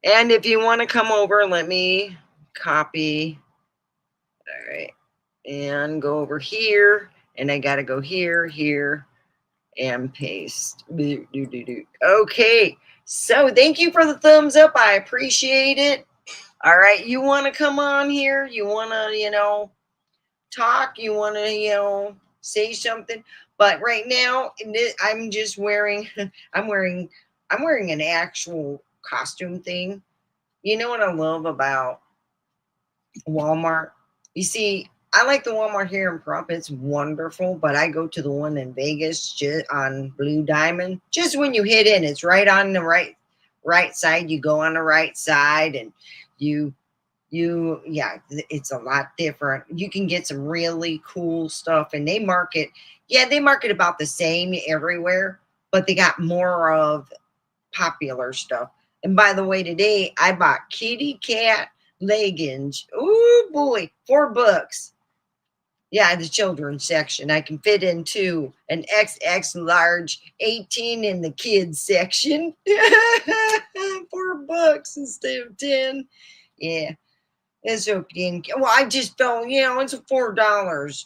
And if you want to come over, let me copy. All right. And go over here. And I got to go here, here, and paste. Okay. So thank you for the thumbs up. I appreciate it. All right. You want to come on here? You want to, talk? You want to, say something? But right now, I'm just wearing, I'm wearing, I'm wearing an actual costume thing. You know what I love about Walmart? You see, I like the Walmart here in Prop. It's wonderful, but I go to the one in Vegas just on Blue Diamond. Just when you hit in, it's right on the right side. You go on the right side, and you yeah, it's a lot different. You can get some really cool stuff, and they market about the same everywhere, but they got more of popular stuff. And by the way, today I bought kitty cat leggings. Oh boy, $4. Yeah, the children's section. I can fit into an XX large 18 in the kids section. $4 instead of 10. Yeah, it's okay. Well, I just don't, it's $4.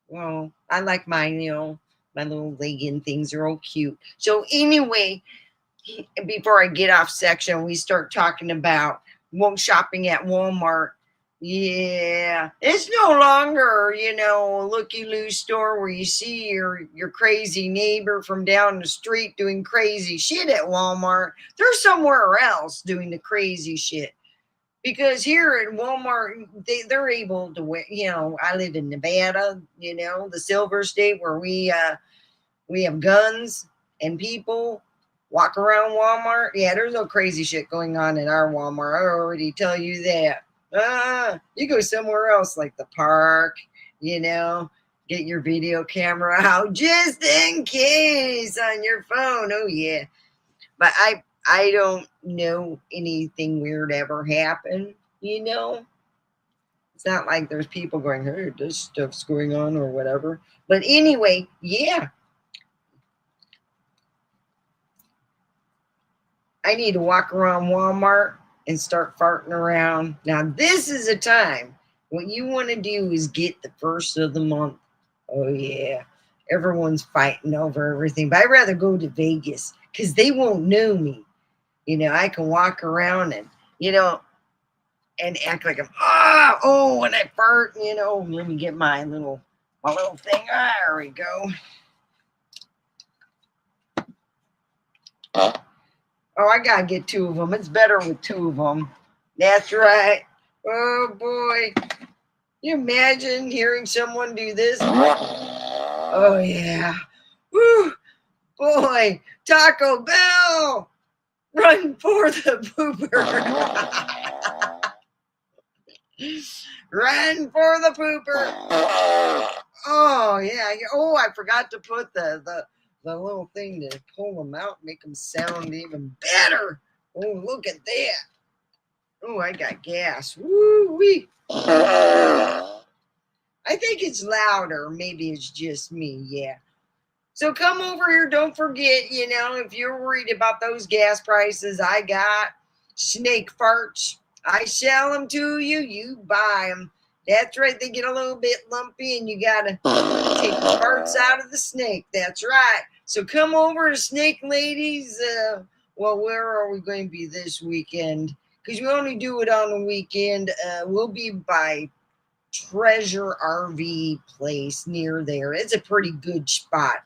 Well, I like mine, my little legging things are all cute. So anyway, before I get off section, we start talking about shopping at Walmart. Yeah, it's no longer, a looky-loo store where you see your crazy neighbor from down the street doing crazy shit at Walmart. They're somewhere else doing the crazy shit. Because here at Walmart, they're able to wear, I live in Nevada, the Silver State, where we have guns and people walk around Walmart. Yeah, there's no crazy shit going on in our Walmart. I already tell you that. You go somewhere else like the park, get your video camera out just in case on your phone. Oh yeah. But I don't know anything weird ever happened, It's not like there's people going, hey, this stuff's going on or whatever. But anyway, yeah, I need to walk around Walmart and start farting around. Now, this is a time. What you want to do is get the first of the month. Oh, yeah. Everyone's fighting over everything. But I'd rather go to Vegas because they won't know me. I can walk around and act like when I fart, let me get my little thing. There we go. Oh, I gotta get two of them. It's better with two of them. That's right. Oh boy. You imagine hearing someone do this? Oh yeah. Woo! Boy, Taco Bell! Run for the pooper. Run for the pooper. Oh yeah. Oh, I forgot to put the little thing to pull them out, make them sound even better. Oh, look at that. Oh, I got gas. Woo wee. I think it's louder. Maybe it's just me. Yeah. So come over here. Don't forget, if you're worried about those gas prices, I got snake farts. I sell them to you. You buy them. That's right. They get a little bit lumpy and you got to take the farts out of the snake. That's right. So come over to Snake Ladies. Where are we going to be this weekend? Because we only do it on the weekend. We'll be by Treasure RV place near there. It's a pretty good spot.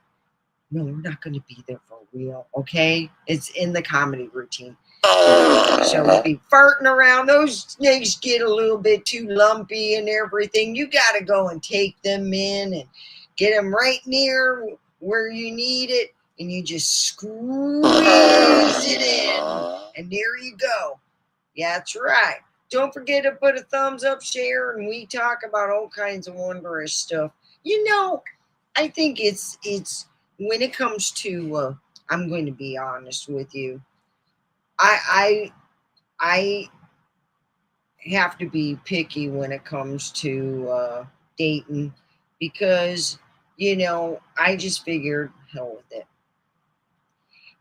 No, we're not going to be there for real, okay? It's in the comedy routine. So we'll be farting around. Those snakes get a little bit too lumpy and everything. You got to go and take them in and get them right near where you need it. And you just squeeze it in. And there you go. Yeah, that's right. Don't forget to put a thumbs up, share, and we talk about all kinds of wondrous stuff. I think it's when it comes to I'm going to be honest with you. I have to be picky when it comes to dating because I just figured hell with it.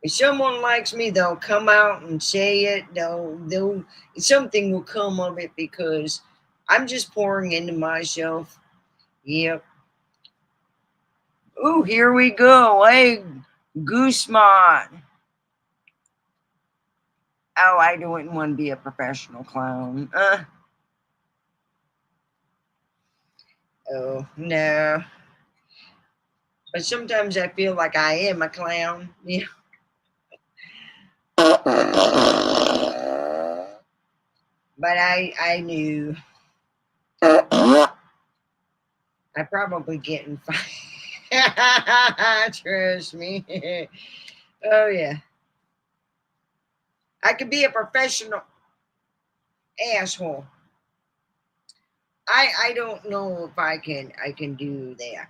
If someone likes me, they'll come out and say it. They'll something will come of it because I'm just pouring into myself. Yep. Ooh, here we go. Hey, Goosemon. Oh, I wouldn't want to be a professional clown. Oh, no. But sometimes I feel like I am a clown. Yeah. But I knew I probably getting fired. Trust me. Oh yeah. I could be a professional asshole. I don't know if I can do that.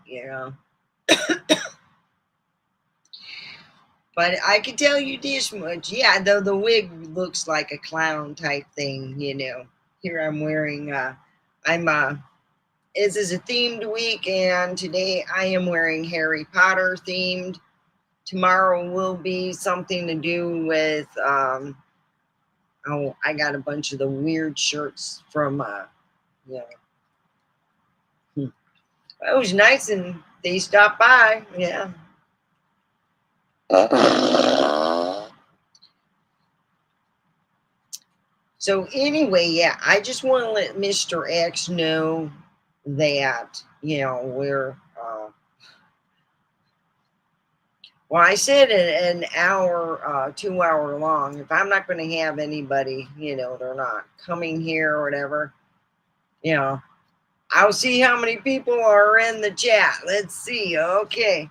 But I can tell you this much. Yeah, though the wig looks like. A clown type thing. Here I'm wearing I'm this is a themed week, and today I am wearing Harry Potter themed. Tomorrow will be something to do with oh, I got a bunch of the weird shirts from yeah. It was nice and they stopped by. Yeah. So anyway, yeah, I just want to let Mr. X know that, we're well, I said an hour, 2 hour long. If I'm not going to have anybody, they're not coming here or whatever, you know, I'll see how many people are in the chat. Let's see. Okay.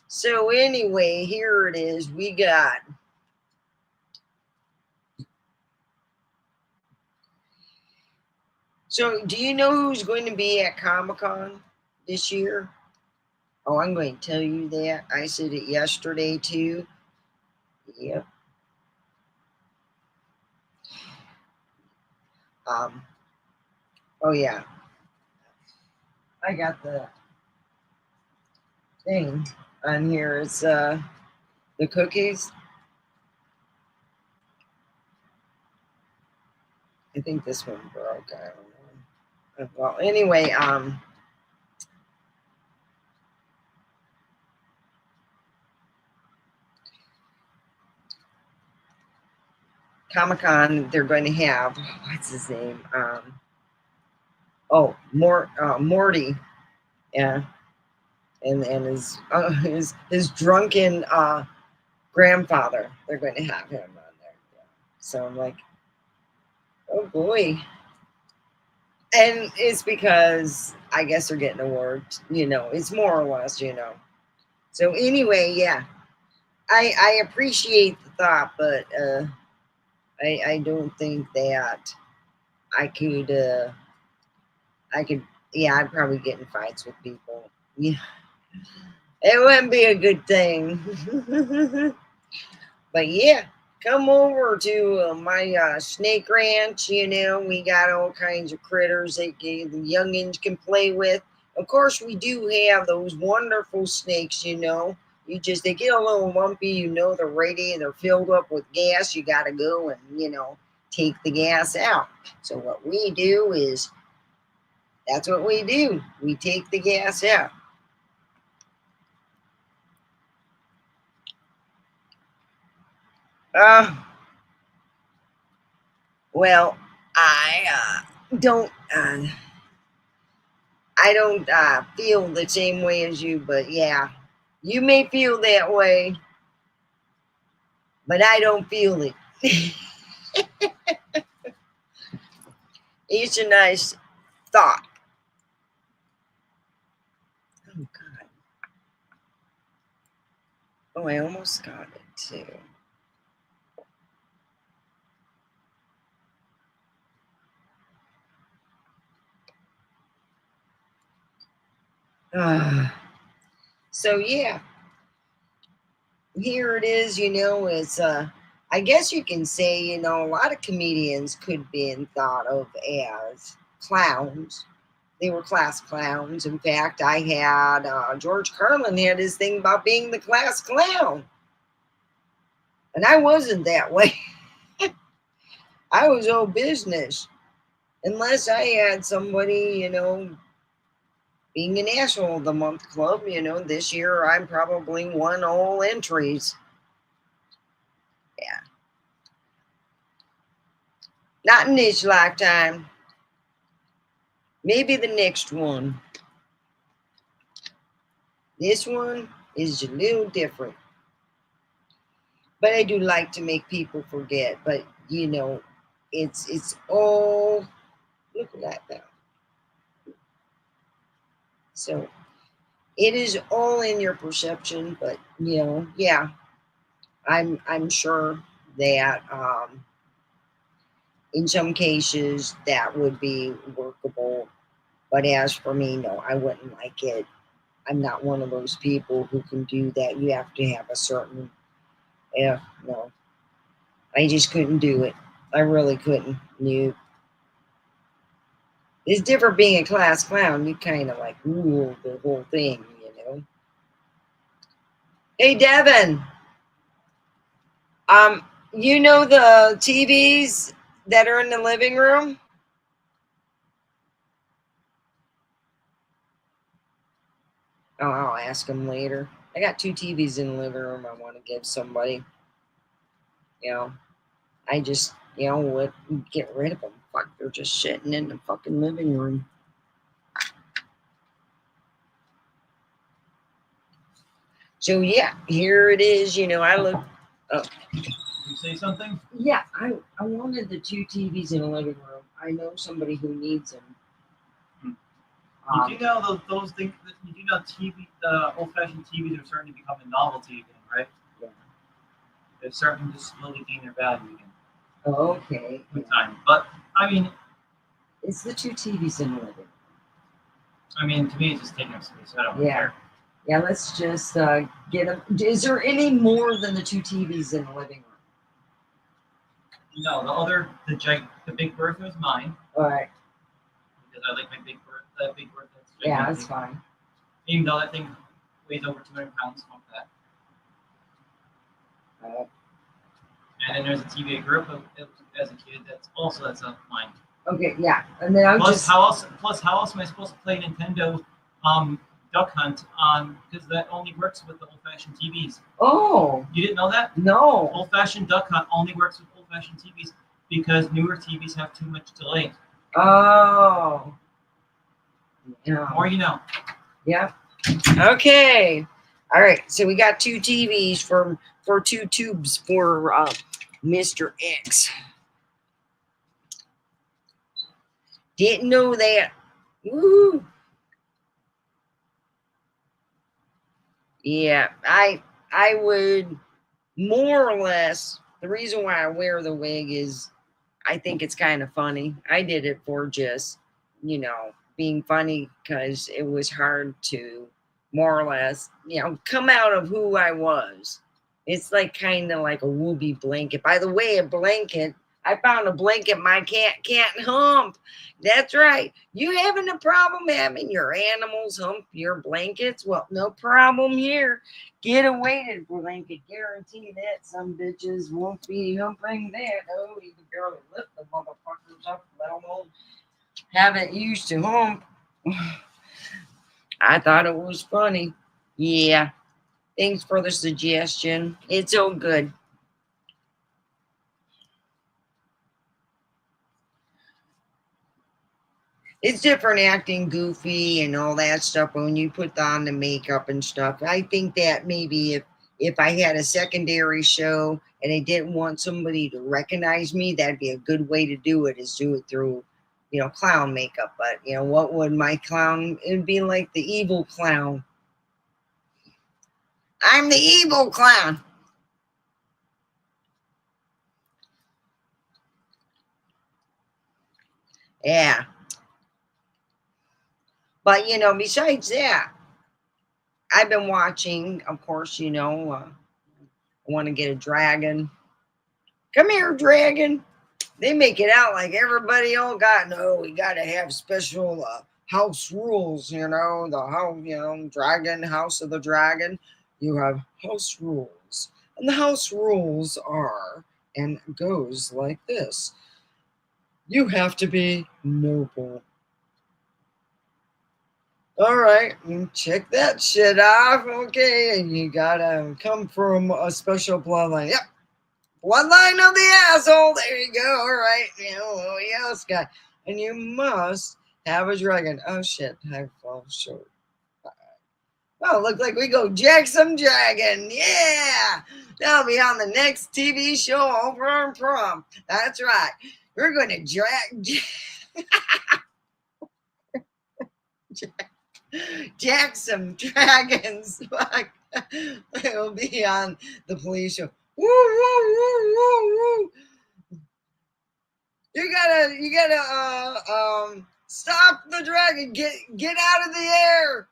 So anyway, here it is. We got So do you know who's going to be at Comic-Con this year? Oh, I'm going to tell you that. I said it yesterday too. Yep. Um, oh yeah. I got the thing on here. It's the cookies. I think this one broke. I don't know. Well, anyway, Comic-Con, they're going to have, what's his name? Morty. Yeah. And his drunken grandfather. They're going to have him on there. Yeah. So I'm like, oh boy. And it's because I guess they're getting awards, it's more or less. So anyway, yeah, I appreciate the thought, but I don't think that I could, yeah, I'd probably get in fights with people. Yeah, it wouldn't be a good thing. But yeah, come over to my snake ranch. We got all kinds of critters that the youngins can play with. Of course, we do have those wonderful snakes. They get a little lumpy. They're ready. They're filled up with gas. You got to go and take the gas out. So what we do is that's what we do. We take the gas out. Well, don't. I don't feel the same way as you, but yeah, you may feel that way, but I don't feel it. It's a nice thought. Oh, God. Oh, I almost got it, too. So, yeah, here it is, it's, I guess you can say, a lot of comedians could be thought of as clowns. They were class clowns. In fact, I had George Carlin had his thing about being the class clown. And I wasn't that way. I was all business. Unless I had somebody, being an asshole of the month club, this year I'm probably won all entries. Yeah. Not in this lifetime. Maybe the next one. This one is a little different. But I do like to make people forget. But it's all, look at that now. So it is all in your perception, but yeah, I'm sure that in some cases that would be workable. But as for me, no, I wouldn't like it. I'm not one of those people who can do that. You have to have a certain, yeah, no, I just couldn't do it. I really couldn't. You, it's different being a class clown. You kind of like rule the whole thing. Hey, Devin. Um, you know the TVs that are in the living room? Oh, I'll ask him later. I got 2 TVs in the living room I want to give somebody. You know, I just, would get rid of them. Fuck, they're just sitting in the fucking living room. So yeah, here it is. I look. Oh. You say something? Yeah, I wanted the 2 TVs in the living room. I know somebody who needs them. You do know those things. You do know the old-fashioned TVs are starting to become a novelty again, right? Yeah. They're starting to slowly gain their value again. Oh, okay. With time, but I mean, it's the 2 TVs in the living room. I mean, to me, it's just taking up space. I don't care. Yeah, let's just get them. Is there any more than the 2 TVs in the living room? No, the Big Bertha is mine. All right. Because I like my Big Bertha. That Big Bertha. Yeah, that's fine. Even though that thing weighs over 200 pounds, fuck that. And then there's a TV I grew up with as a kid. That's mine. Okay, yeah, and then how else am I supposed to play Nintendo Duck Hunt on? Because that only works with the old-fashioned TVs. Oh, you didn't know that? No. Old-fashioned Duck Hunt only works with old-fashioned TVs because newer TVs have too much delay. Oh. Yeah. More you know. Yeah. Okay. All right. So we got 2 TVs for 2 tubes for Mr.X. Didn't know that. Woo. Yeah, I would more or less. The reason why I wear the wig is I think it's kind of funny. I did it for just, being funny because it was hard to more or less, come out of who I was. It's like kind of like a whoopee blanket. By the way, a blanket, I found a blanket my cat can't hump. That's right. You having a problem having your animals hump your blankets? Well, no problem here. Get a weighted blanket. Guarantee that some bitches won't be humping that. Oh, you can barely lift the motherfuckers up, let alone have it used to hump. I thought it was funny. Yeah. Thanks for the suggestion. It's all good. It's different acting goofy and all that stuff when you put on the makeup and stuff. I think that maybe if I had a secondary show and I didn't want somebody to recognize me, that'd be a good way to do it, is do it through, clown makeup. But, what would my clown, it'd be like the evil clown. I'm the evil clown. Yeah. But, besides that, I've been watching, of course, I want to get a dragon. Come here, dragon. They make it out like everybody all got, no, we got to have special house rules, the house, dragon, house of the dragon. You have house rules. And the house rules are, and goes like this. You have to be noble. All right, check that shit off. Okay, and you gotta come from a special bloodline. Yep, bloodline of the asshole. There you go. All right, yes, guy. And you must have a dragon. Oh shit, I fall short. Oh, look like we go jack some dragon. Yeah, that'll be on the next TV show over on Prom. That's right. We're going to jack some dragons. It'll be on the police show. Woo, woo, woo, woo, woo. You gotta stop the dragon. Get out of the air.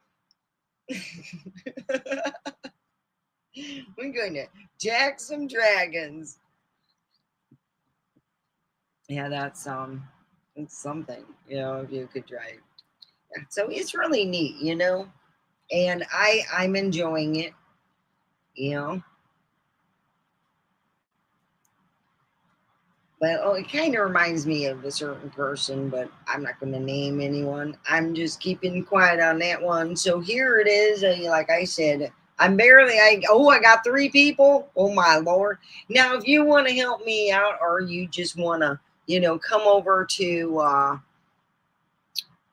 We're going to jack some dragons. Yeah, that's it's something, if you could drive. So it's really neat, and I'm enjoying it, But it kind of reminds me of a certain person, but I'm not going to name anyone. I'm just keeping quiet on that one. So here it is. Like I said, I got 3 people. Oh my Lord. Now, if you want to help me out, or you just want to, come over to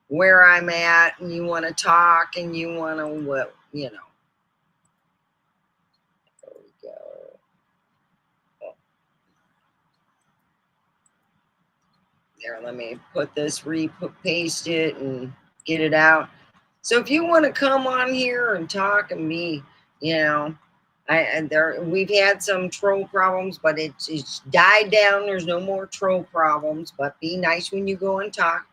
where I'm at, and you want to talk, and you want to, there we go. There, let me put this, paste it, and get it out. So if you want to come on here and talk and be, we've had some troll problems, but it's died down. There's no more troll problems. But be nice when you go and talk.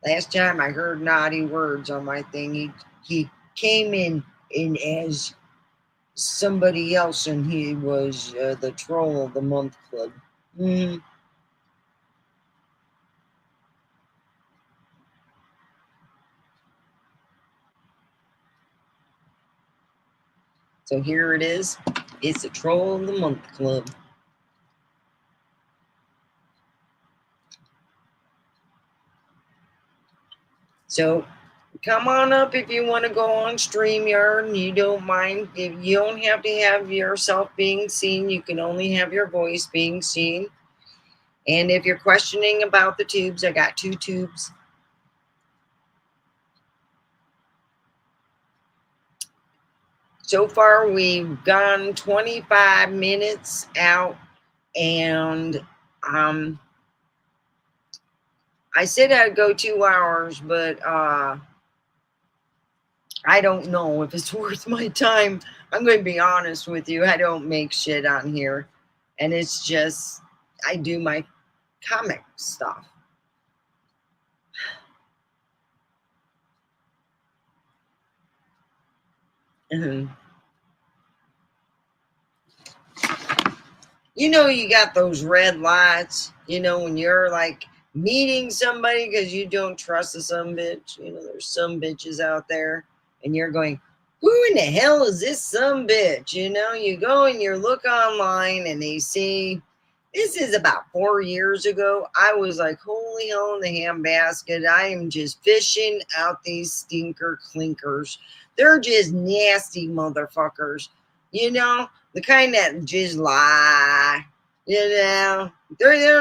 Last time I heard naughty words on my thing, he came in as somebody else, and he was the Troll of the Month Club. Mm-hmm. So here it is. It's the Troll of the Month Club. So come on up if you want to go on StreamYard and you don't mind. If you don't have to have yourself being seen, you can only have your voice being seen. And if you're questioning about the tubes, I got 2 tubes. So far, we've gone 25 minutes out, and I said I'd go 2 hours, but I don't know if it's worth my time. I'm going to be honest with you. I don't make shit on here, and it's just I do my comic stuff. You you got those red lights, when you're like meeting somebody because you don't trust the some bitch. There's some bitches out there, and you're going, who in the hell is this some bitch? You go and you look online, and they see, this is about 4 years ago. I was like, holy hell in the handbasket. I am just fishing out these stinker clinkers. They're just nasty motherfuckers. The kind that just lie. They're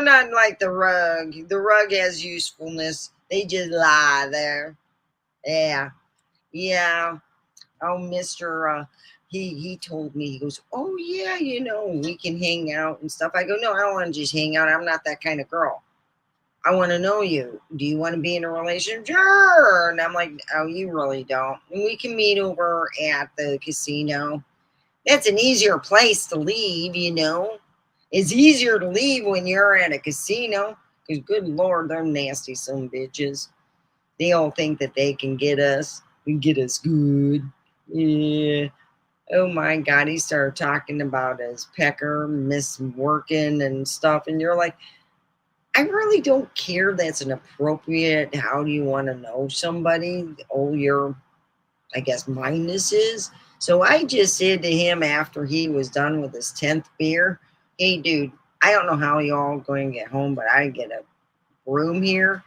not like the rug. The rug has usefulness. They just lie there. Yeah. Oh, Mr. He told me, he goes, oh yeah, we can hang out and stuff. I go, no, I don't want to just hang out. I'm not that kind of girl. I want to know you. Do you want to be in a relationship? Sure. And I'm like, oh, you really don't. And we can meet over at the casino. That's an easier place to leave, It's easier to leave when you're at a casino. Because good Lord, they're nasty some bitches. They all think that they can get us and get us good. Yeah. Oh my God, he started talking about his pecker, miss working and stuff. And you're like, I really don't care. That's inappropriate. How do you want to know somebody? Oh, you're I guess, minuses. So I just said to him after he was done with his 10th beer, hey, dude, I don't know how y'all going to get home, but I get a room here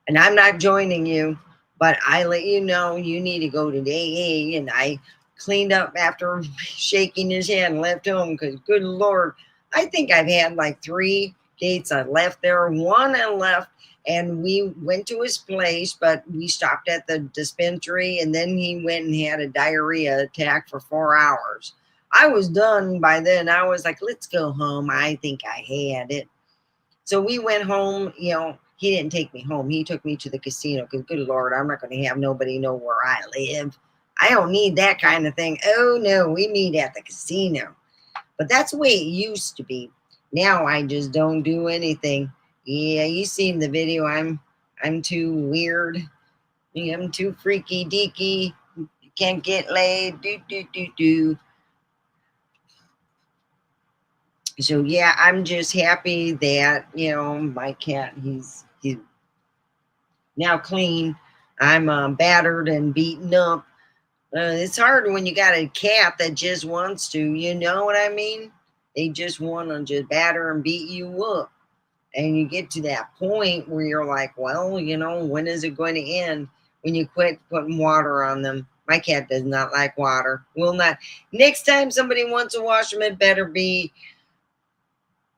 and I'm not joining you, but I let you know you need to go to AA. And I cleaned up after shaking his hand and left home because, good Lord, I think I've had like 3 dates. I left there, one I left, and we went to his place, but we stopped at the dispensary, and then he went and had a diarrhea attack for 4 hours. I was done by then. I was like, let's go home. I think I had it. So we went home. He didn't take me home. He took me to the casino because, good Lord, I'm not going to have nobody know where I live. I don't need that kind of thing. Oh, no, we meet at the casino. But that's the way it used to be. Now I just don't do anything. Yeah, you seen the video. I'm too weird. I'm too freaky deaky. Can't get laid. Do. So yeah, I'm just happy that my cat he's now clean. I'm battered and beaten up. It's hard when you got a cat that just wants to, you know what I mean? They just want to just batter and beat you up. And you get to that point where you're like, well, when is it going to end? When you quit putting water on them. My cat does not like water. Will not. Next time somebody wants to wash him, it better be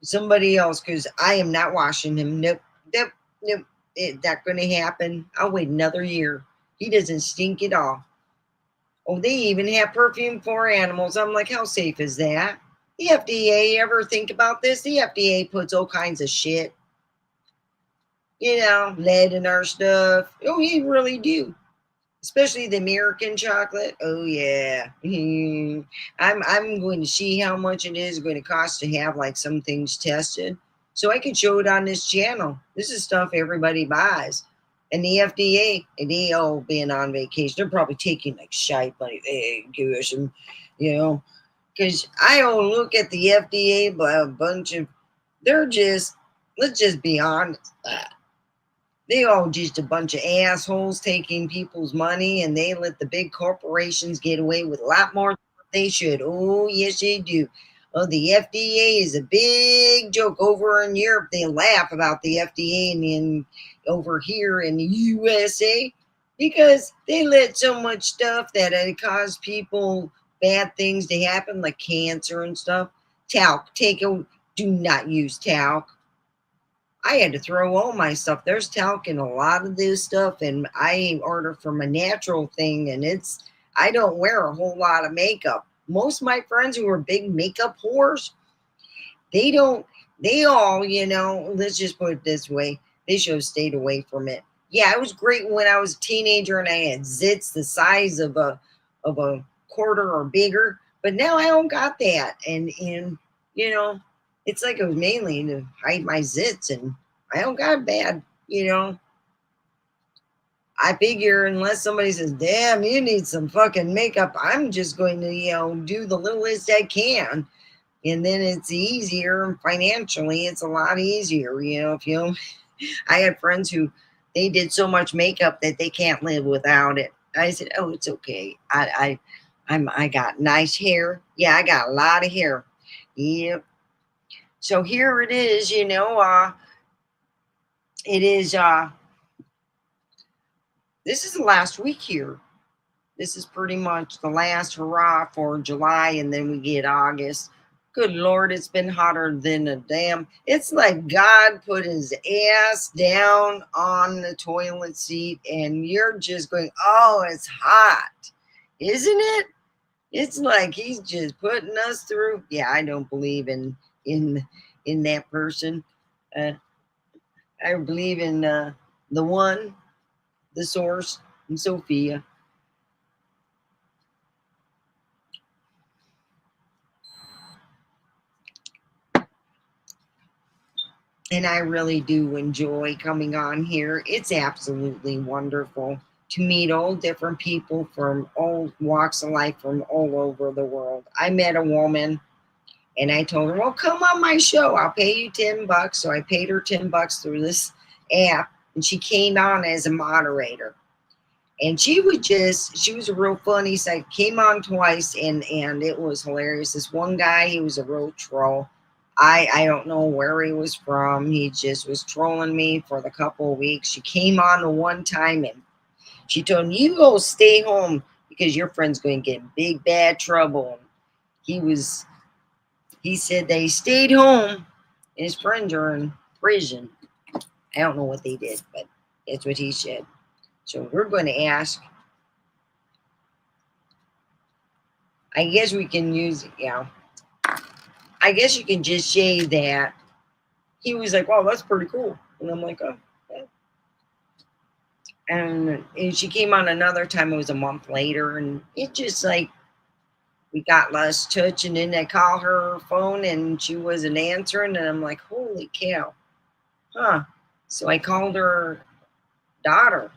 somebody else because I am not washing him. Nope. It's not going to happen. I'll wait another year. He doesn't stink at all. Oh, they even have perfume for animals. I'm like, how safe is that? The FDA, ever think about this? The FDA puts all kinds of shit, lead in our stuff. Oh, they really do. Especially the American chocolate. Oh yeah. I'm going to see how much it is going to cost to have like some things tested. So I can show it on this channel. This is stuff everybody buys. And the FDA, and they all being on vacation. They're probably taking like shite money. Hey, give us some, because I don't look at the FDA, but a bunch of, they're just, let's just be honest. They all just a bunch of assholes taking people's money, and they let the big corporations get away with a lot more than what they should. Oh, yes, they do. Oh, the FDA is a big joke. Over in Europe, they laugh about the FDA, and then over here in the USA, because they let so much stuff that it caused people bad things to happen, like cancer and stuff. Talc, do not use talc. I had to throw all my stuff. There's talc in a lot of this stuff, and I order from a natural thing, and I don't wear a whole lot of makeup. Most of my friends who are big makeup whores, they all, let's just put it this way, they should have stayed away from it. Yeah, it was great when I was a teenager and I had zits the size of a quarter or bigger, but now I don't got that. And it's like it was mainly to hide my zits, and I don't got bad, I figure unless somebody says, damn, you need some fucking makeup, I'm just going to, do the littlest I can. And then it's easier financially. It's a lot easier, if I had friends who they did so much makeup that they can't live without it. I said, oh, it's okay. I got nice hair. Yeah, I got a lot of hair. Yep. So here it is, it is this is the last week here. This is pretty much the last hurrah for July, and then we get August. Good Lord, it's been hotter than a damn. It's like God put his ass down on the toilet seat, and you're just going, oh, it's hot. Isn't it? It's like he's just putting us through. Yeah, I don't believe in that person. I believe in the one, the source, and Sophia. And I really do enjoy coming on here. It's absolutely wonderful to meet all different people from all walks of life from all over the world. I met a woman and I told her, well, come on my show. I'll pay you $10. So I paid her $10 through this app, and she came on as a moderator. And she was a real funny side. Came on twice, and it was hilarious. This one guy, he was a real troll. I don't know where he was from. He just was trolling me for the couple of weeks. She came on the one time and she told me, "You go stay home because your friend's going to get in big bad trouble." He was he said they stayed home and his friends are in prison. I don't know what they did, but that's what he said. So we're going to ask. I guess we can use, I guess you can just say that he was like, "Wow, that's pretty cool." And I'm like, "Oh, yeah." And she came on another time, it was a month later, and it just like, we got less touch. And then I call her phone and she wasn't answering. And I'm like, holy cow. Huh. So I called her daughter.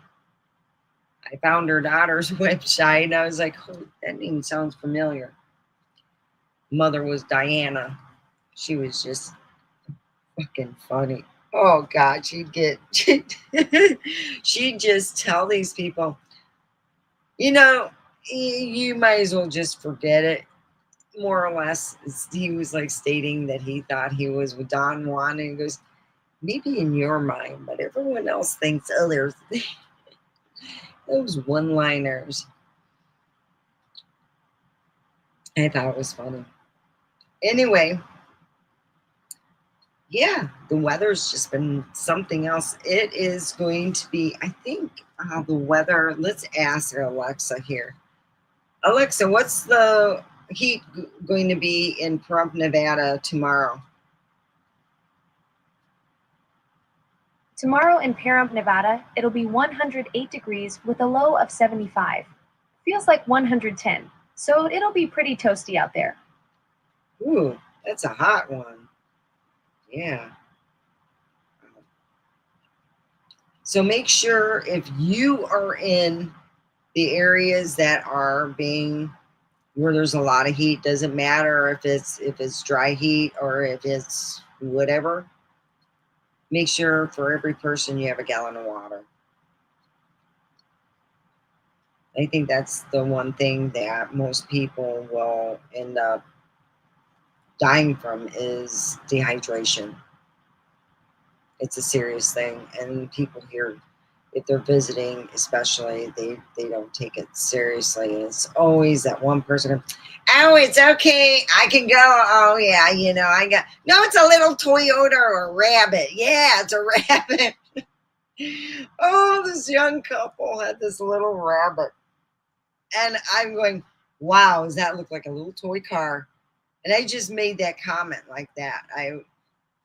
I found her daughter's website. And I was like, oh, that name sounds familiar. Mother was Diana. She was just fucking funny. Oh God, she'd just tell these people, you know, you might as well just forget it. More or less, he was like stating that he thought he was with Don Juan, and he goes, maybe in your mind, but everyone else thinks others. Those one-liners, I thought it was funny. Anyway, yeah, the weather's just been something else. It is going to be, I think, the weather. Let's ask Alexa here. Alexa, what's the heat going to be in Pahrump, Nevada tomorrow? Tomorrow in Pahrump, Nevada, it'll be 108 degrees with a low of 75. Feels like 110, so it'll be pretty toasty out there. Ooh, that's a hot one. Yeah. So make sure if you are in the areas that are being where there's a lot of heat, doesn't matter if it's dry heat or if it's whatever, make sure for every person you have a gallon of water. I think that's the one thing that most people will end up dying from is dehydration. It's a serious thing, and people here, if they're visiting especially, they don't take it seriously. And it's always that one person, oh, it's okay, I can go. Oh yeah, I got, no, it's a little Toyota or a rabbit. Yeah, it's a rabbit. Oh, this young couple had this little rabbit, and I'm going, wow, does that look like a little toy car? And I just made that comment like that.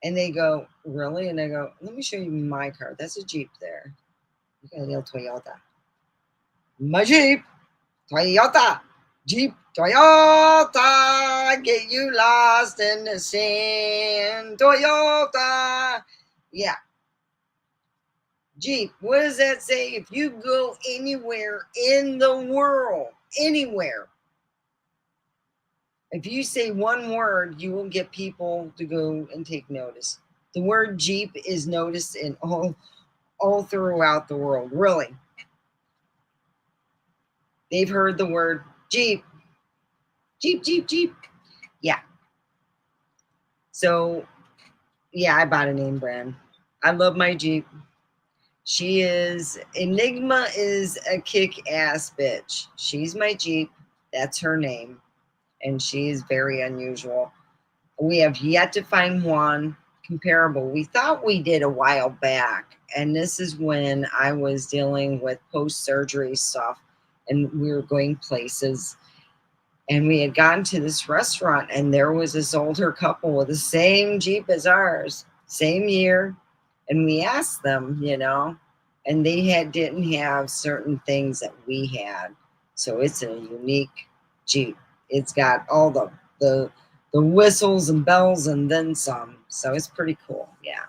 And they go, really? And I go, let me show you my car. That's a Jeep there. You got a little Toyota. My Jeep, Toyota, Jeep, Toyota, get you lost in the sand, Toyota. Yeah. Jeep, what does that say? If you go anywhere in the world, anywhere, if you say one word, you will get people to go and take notice. The word Jeep is noticed in all throughout the world, really. They've heard the word Jeep. Jeep, Jeep, Jeep. Yeah. So, yeah, I bought a name brand. I love my Jeep. Enigma is a kick-ass bitch. She's my Jeep. That's her name. And she is very unusual. We have yet to find one comparable. We thought we did a while back, and this is when I was dealing with post-surgery stuff, and we were going places, and we had gotten to this restaurant, and there was this older couple with the same Jeep as ours, same year, and we asked them, and they didn't have certain things that we had. So it's a unique Jeep. It's got all the whistles and bells and then some. So it's pretty cool. Yeah.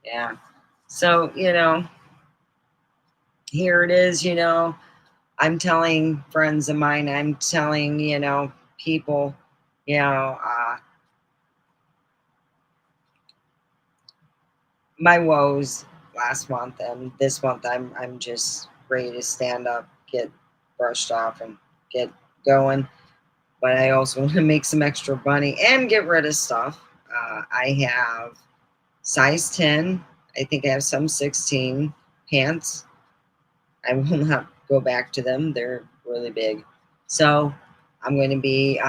Yeah. So, here it is, I'm telling friends of mine, I'm telling, people, you know, my woes last month and this month I'm just ready to stand up, get brushed off and get going. But I also want to make some extra money and get rid of stuff. I have size 10. I think I have some 16 pants. I will not go back to them. They're really big. So I'm going to be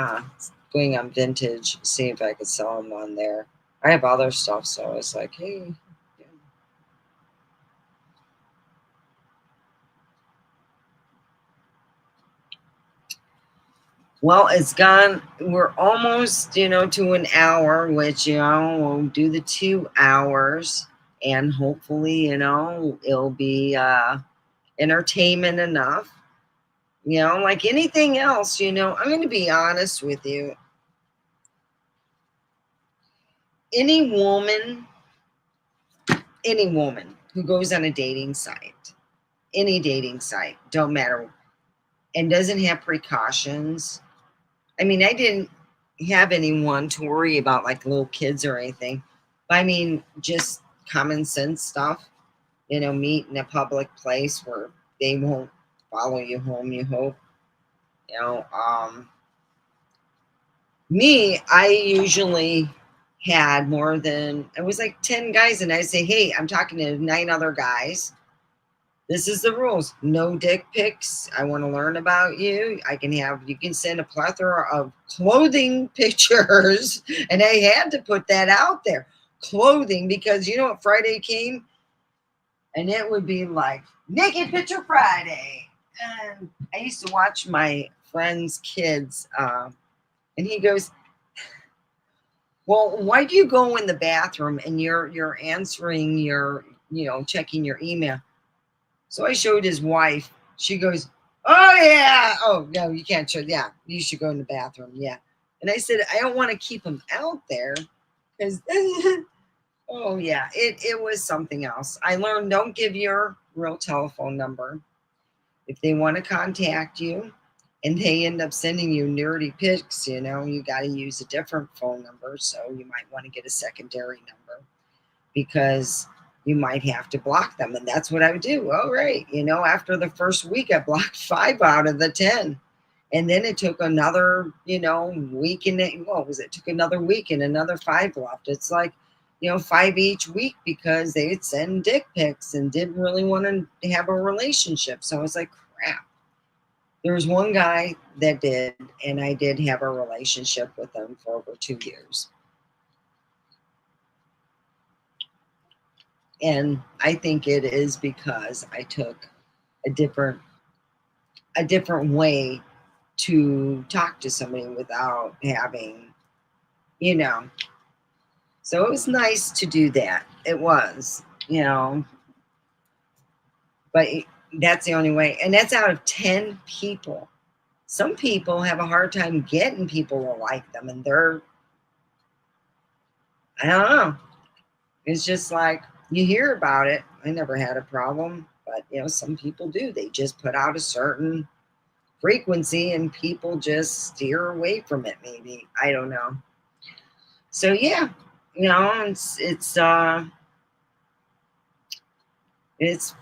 going on Vintage, see if I could sell them on there. I have other stuff, so it's like, hey. Yeah. Well, it's gone. We're almost, to an hour, which, we'll do the 2 hours. And hopefully, it'll be entertainment enough. Like anything else, I'm going to be honest with you. Any woman who goes on a dating site, any dating site, don't matter, and doesn't have precautions. I mean, I didn't have anyone to worry about like little kids or anything. But I mean, just common sense stuff, meet in a public place where they won't follow you home, you hope. You know, Me, I usually had more than, it was like 10 guys, and I say, hey, I'm talking to 9 other guys. This is the rules. No dick pics. I want to learn about you. You can send a plethora of clothing pictures. And I had to put that out there. Clothing, because you know what Friday came? And it would be like Naked Picture Friday. And I used to watch my friend's kids, and he goes, well, why do you go in the bathroom and you're answering your, checking your email? So I showed his wife. She goes, oh yeah. Oh no, you can't show. Yeah, you should go in the bathroom. Yeah. And I said, I don't want to keep him out there because oh yeah, it was something else. I learned, don't give your real telephone number. If they want to contact you and they end up sending you nerdy pics, you got to use a different phone number. So you might want to get a secondary number because you might have to block them. And that's what I would do. All right. After the first week, I blocked 5 out of the 10. And then it took another, week and what was it? Took another week and another 5 left. It's like, 5 each week because they'd send dick pics and didn't really want to have a relationship. So I was like, crap. There was one guy that did, and I did have a relationship with him for over 2 years. And I think it is because I took a different way to talk to somebody without having, So it was nice to do that. It was, but that's the only way. And that's out of 10 people. Some people have a hard time getting people to like them, and I don't know. It's just like you hear about it. I never had a problem, but some people do. They just put out a certain frequency and people just steer away from it, maybe. I don't know. So yeah, it's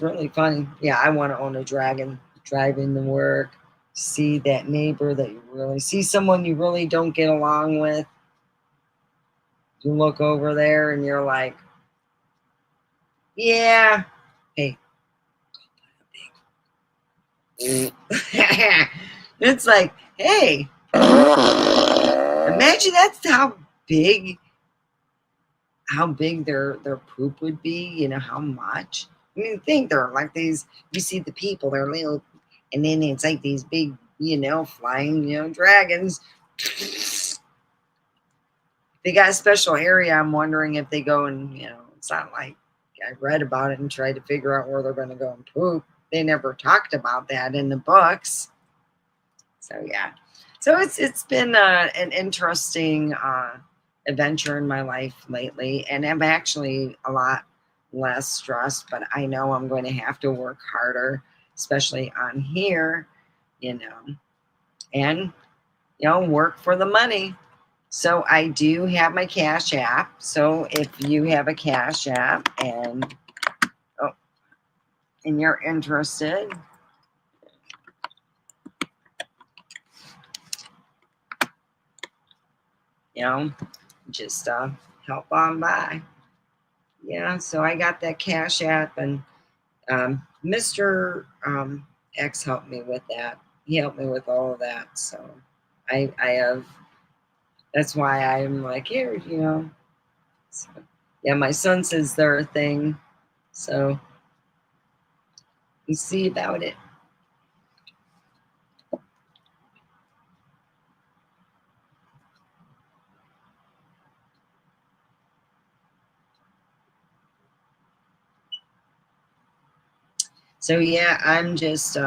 really funny. Yeah, I want to own a dragon, driving to work, see that neighbor that you really see, someone you really don't get along with. You look over there and you're like, yeah, hey. It's like, hey, imagine that's how big their poop would be, how much. I mean, think they're like these, you see the people, they're little, and then it's like these big, flying, dragons. They got a special area. I'm wondering if they go and, it's not like I read about it and tried to figure out where they're going to go and poop. They never talked about that in the books. So yeah. So it's been an interesting adventure in my life lately, and I'm actually a lot less stressed, but I know I'm going to have to work harder. especially on here, and, work for the money. So I do have my Cash App. So if you have a Cash App and you're interested, just help on by. Yeah, so I got that Cash App, and Mr.X helped me with that. He helped me with all of that. So I have, that's why I'm like, here, So, yeah, my son says they're a thing. So we see about it. So yeah, I'm just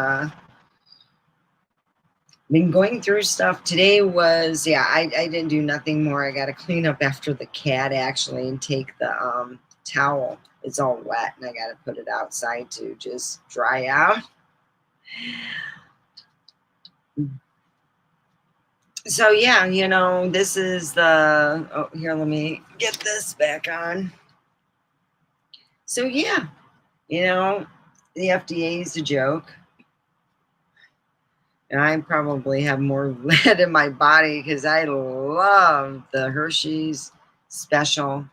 been going through stuff. Today was, I didn't do nothing more. I got to clean up after the cat actually and take the towel. It's all wet and I got to put it outside to just dry out. So yeah, this is the, here, let me get this back on. So yeah, the FDA is a joke. And I probably have more lead in my body because I love the Hershey's Special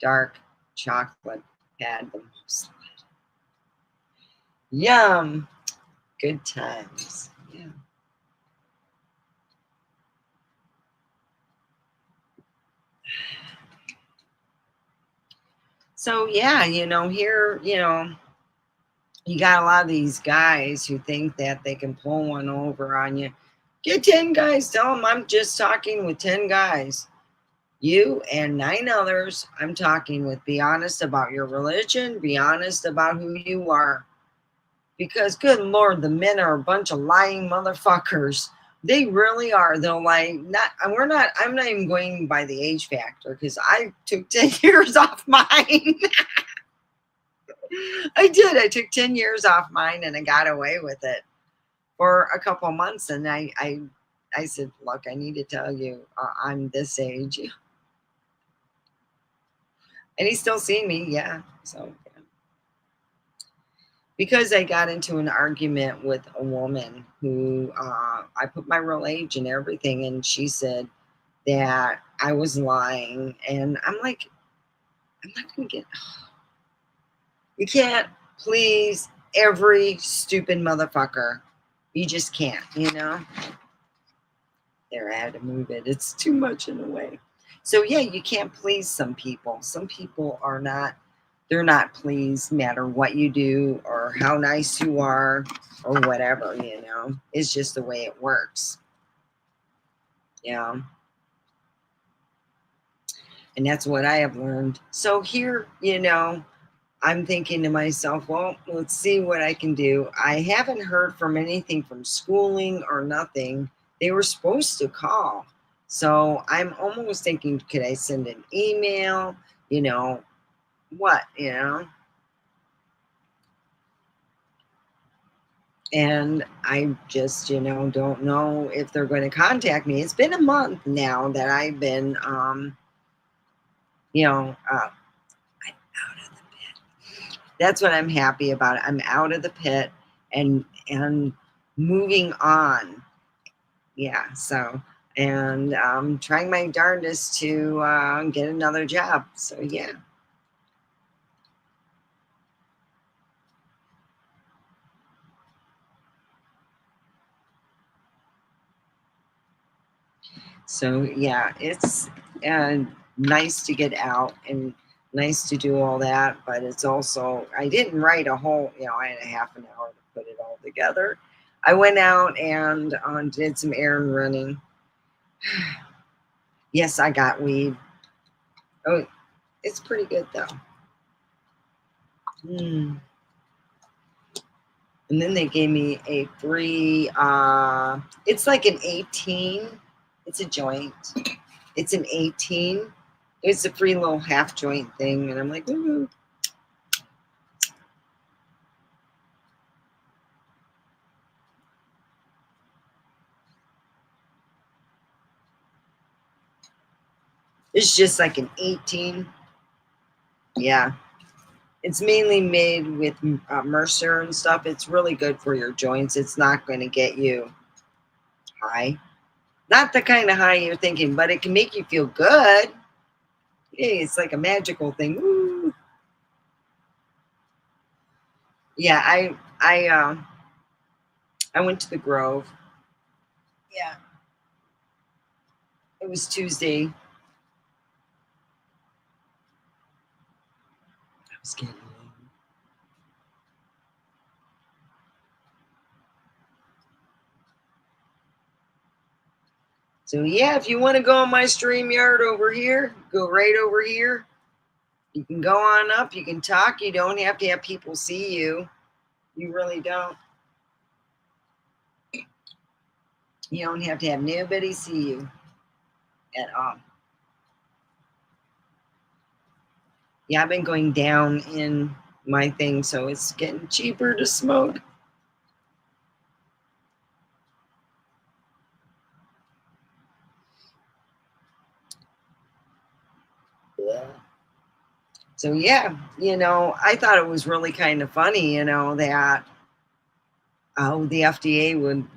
Dark Chocolate. Had the most lead. Yum. Good times. Yeah. So yeah, here, you got a lot of these guys who think that they can pull one over on you. Get 10 guys. Tell them I'm just talking with 10 guys. You and 9 others I'm talking with. Be honest about your religion. Be honest about who you are. Because, good Lord, the men are a bunch of lying motherfuckers. They really are. They'll I'm not even going by the age factor because I took 10 years off mine. I did. I took 10 years off mine and I got away with it for a couple of months. And I said, look, I need to tell you, I'm this age. And he's still seeing me. Yeah. So, yeah. Because I got into an argument with a woman who I put my real age and everything. And she said that I was lying. And I'm like, I'm not going to get... You can't please every stupid motherfucker. You just can't, There, I had to move it. It's too much in a way. So yeah, you can't please some people. Some people are not, they're not pleased no matter what you do or how nice you are or whatever, It's just the way it works. Yeah. And that's what I have learned. So here, I'm thinking to myself, well, let's see what I can do. I haven't heard from anything from schooling or nothing. They were supposed to call. So I'm almost thinking, could I send an email? What? And I just, don't know if they're going to contact me. It's been a month now that I've been, I'm out of the pit. That's what I'm happy about. I'm out of the pit and moving on. Yeah. So, and I'm trying my darndest to get another job. So, yeah. So, yeah, it's nice to get out and nice to do all that. But it's also, I didn't write a whole, I had a half an hour to put it all together. I went out and did some errand running. Yes, I got weed. Oh, it's pretty good though. And then they gave me a free, it's like an 18. It's a joint. It's an 18. It's a free little half joint thing. And I'm like, woo-hoo. It's just like an 18. Yeah. It's mainly made with Mercer and stuff. It's really good for your joints. It's not going to get you high. Not the kind of high you're thinking, but it can make you feel good. Hey, it's like a magical thing. Woo. Yeah, I went to the Grove. Yeah, it was Tuesday. I was getting late. So yeah, if you want to go on my StreamYard over here, go right over here. You can go on up. You can talk. You don't have to have people see you. You really don't. You don't have to have nobody see you at all. Yeah, I've been going down in my thing, so it's getting cheaper to smoke. Yeah. So yeah, I thought it was really kind of funny, that the FDA would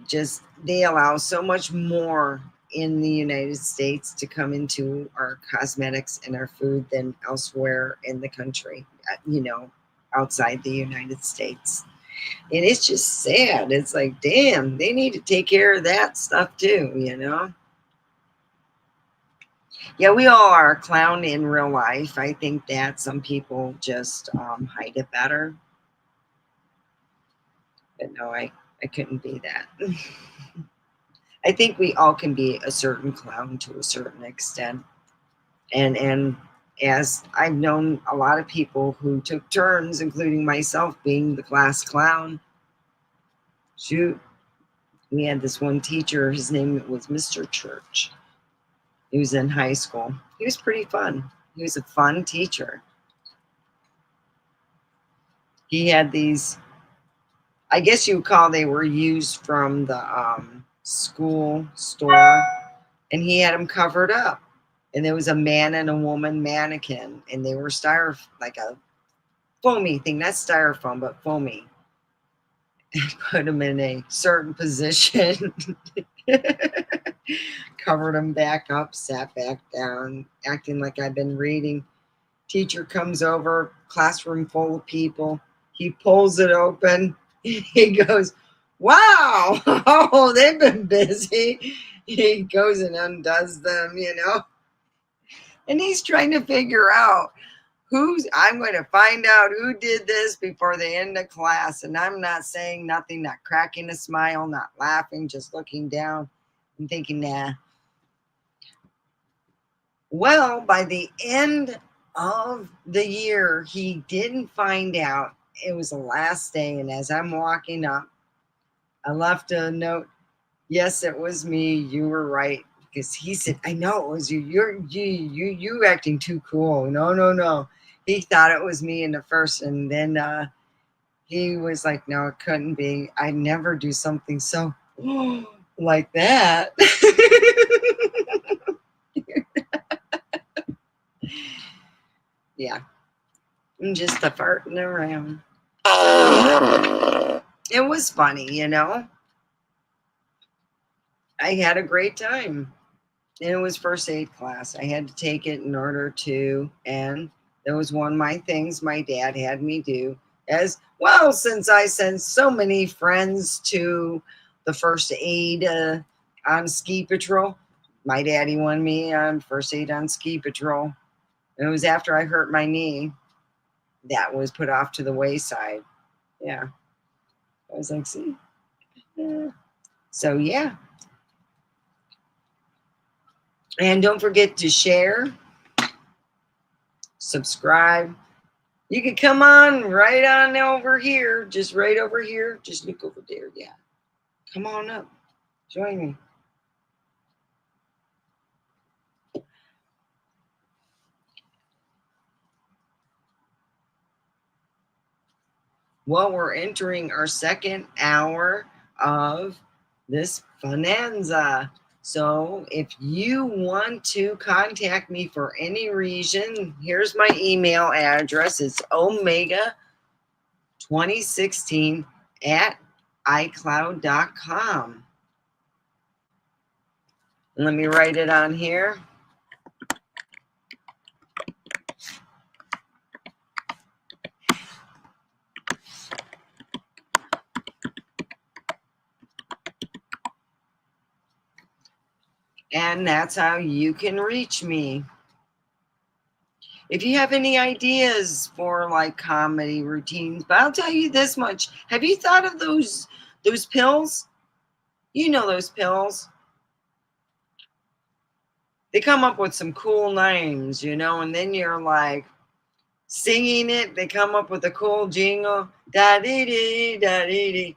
they allow so much more in the United States to come into our cosmetics and our food than elsewhere in the country, outside the United States. And it's just sad. It's like, damn, they need to take care of that stuff too. Yeah, we all are a clown in real life. I think that some people just hide it better. But no, I couldn't be that. I think we all can be a certain clown to a certain extent. And as I've known a lot of people who took turns, including myself being the class clown. Shoot, we had this one teacher, his name was Mr.X. He was in high school. He was pretty fun. He was a fun teacher. He had these, I guess you would call they were used from the school store, and he had them covered up. And there was a man and a woman mannequin, and they were like a foamy thing, not styrofoam, but foamy. And put them in a certain position, covered them back up, sat back down, acting like I've been reading. Teacher comes over, classroom full of people. He pulls it open. He goes, wow, oh, they've been busy. He goes and undoes them, and he's trying to figure out I'm going to find out who did this before the end of class. And I'm not saying nothing, not cracking a smile, not laughing, just looking down and thinking, nah. Well, by the end of the year, he didn't find out. It was the last day. And as I'm walking up, I left a note. Yes, it was me. You were right. Because he said, I know it was you. You acting too cool. No. He thought it was me in the first. And then he was like, no, it couldn't be. I never do something so like that. Yeah. I'm just a farting around. It was funny, I had a great time. And it was first aid class. I had to take it in order to, and that was one of my things my dad had me do as well, since I sent so many friends to the first aid on ski patrol. My daddy wanted me on first aid on ski patrol. And it was after I hurt my knee that was put off to the wayside. Yeah. I was like, see? Yeah. So, yeah. And don't forget to share, subscribe. You can come on right on over here, just right over here. Just look over there. Yeah. Come on up. Join me. Well, we're entering our second hour of this bonanza. So if you want to contact me for any reason, here's my email address. It's omega2016 at iCloud.com. Let me write it on here. And that's how you can reach me. If you have any ideas for like comedy routines, but I'll tell you this much. Have you thought of those pills? You know those pills. They come up with some cool names, you know, and then you're like singing it. They come up with a cool jingle. Da-dee-dee, da-dee-dee.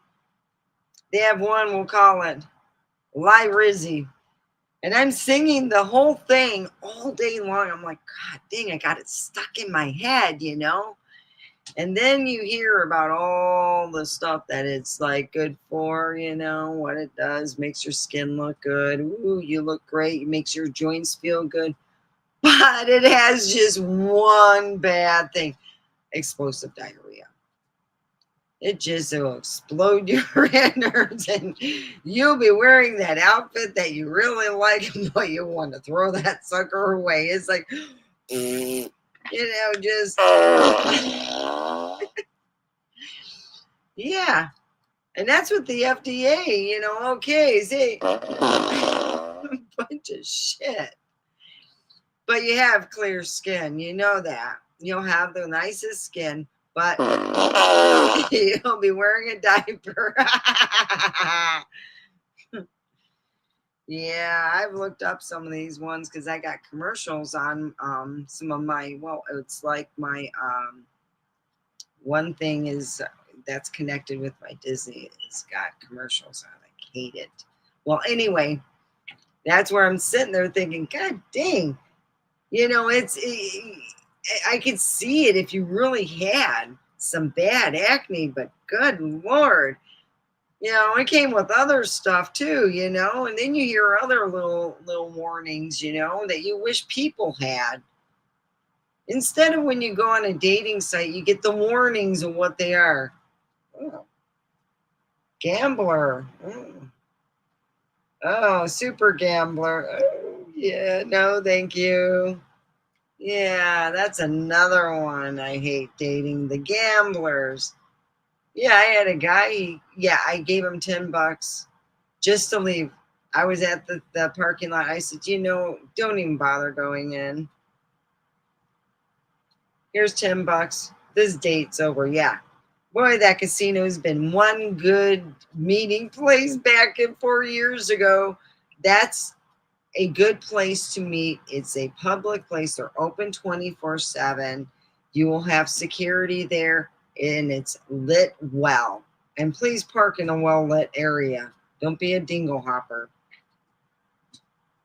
They have one, we'll call it Rizzy. And I'm singing the whole thing all day long. I'm like, God dang, I got it stuck in my head, you know? And then you hear about all the stuff that it's like good for, you know, what it does, makes your skin look good. Ooh, you look great. It makes your joints feel good. But it has just one bad thing, explosive diarrhea. It just will explode your innards, and you'll be wearing that outfit that you really like, but you want to throw that sucker away. It's like, you know, just yeah. And that's what the FDA, you know, okay, say bunch of shit. But you have clear skin, you know that. You'll have the nicest skin, but you'll be wearing a diaper. Yeah, I've looked up some of these ones because I got commercials on some of my, well, it's like my one thing is that's connected with my Disney. It's got commercials on. I hate it. Well, anyway, that's where I'm sitting there thinking, God dang, you know, I could see it if you really had some bad acne, but good Lord. You know, it came with other stuff too, you know, and then you hear other little warnings, you know, that you wish people had. Instead of when you go on a dating site, you get the warnings of what they are. Oh, gambler. Oh, super gambler. Oh, yeah, no, thank you. Yeah, that's another one I hate dating, the gamblers. Yeah, I had a guy, I gave him $10 just to leave. I was at the parking lot. I said, you know, don't even bother going in. Here's $10. This date's over. Yeah. Boy, that casino's been one good meeting place back in 4 years ago. That's a good place to meet. It's a public place. They're open 24/7. You will have security there, and it's lit well. And please park in a well-lit area. Don't be a dingle hopper.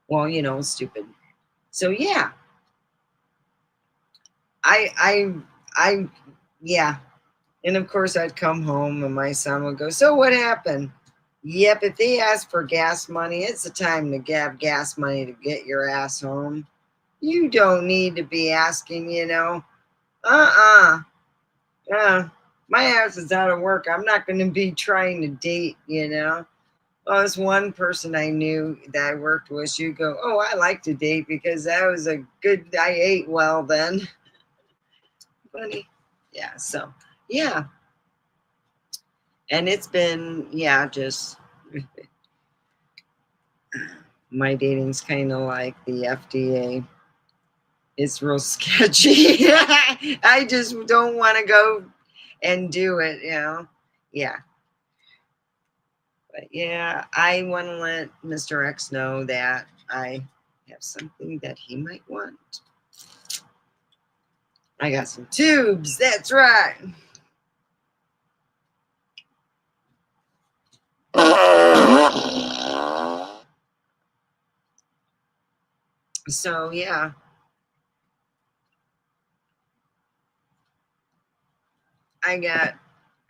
Well, you know, stupid. So yeah, I, yeah. And of course, I'd come home, and my son would go, "So what happened?" Yep, if they ask for gas money, it's the time to have gas money to get your ass home. You don't need to be asking, you know. My ass is out of work. I'm not going to be trying to date, you know. Well, this one person I knew that I worked with, she'd go, "Oh, I like to date because that was a good, I ate well then." Funny. Yeah, so, yeah. And it's been, yeah, just, my dating's kind of like the FDA. It's real sketchy. I just don't want to go and do it, you know. Yeah. But yeah, I want to let Mr. X know that I have something that he might want. I got some tubes. That's right. So yeah. I got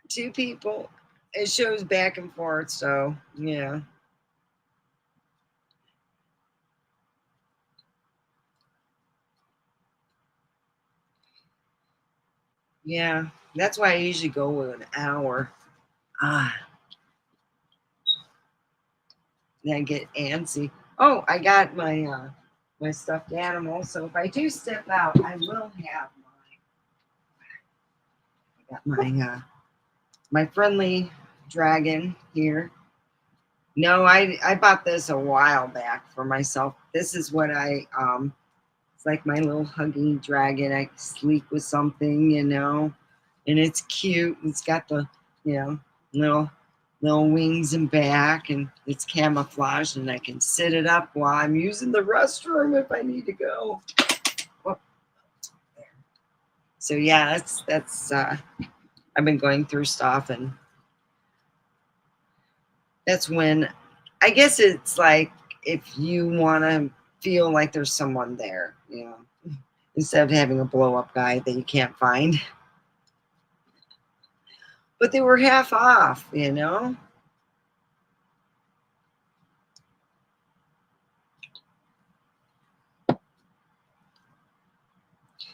2 people. It shows back and forth, so yeah. Yeah, that's why I usually go with an hour. Ah, then I get antsy. Oh, I got my stuffed animal. So if I do step out, I will have my friendly dragon here. No, I bought this a while back for myself. This is what it's like my little hugging dragon. I sleep with something, and it's cute. It's got the, you know, little little wings and back, and it's camouflaged, and I can sit it up while I'm using the restroom if I need to go. Whoop, there. So yeah, that's I've been going through stuff, and that's when I guess it's like if you want to feel like there's someone there, instead of having a blow up guy that you can't find. But they were half off.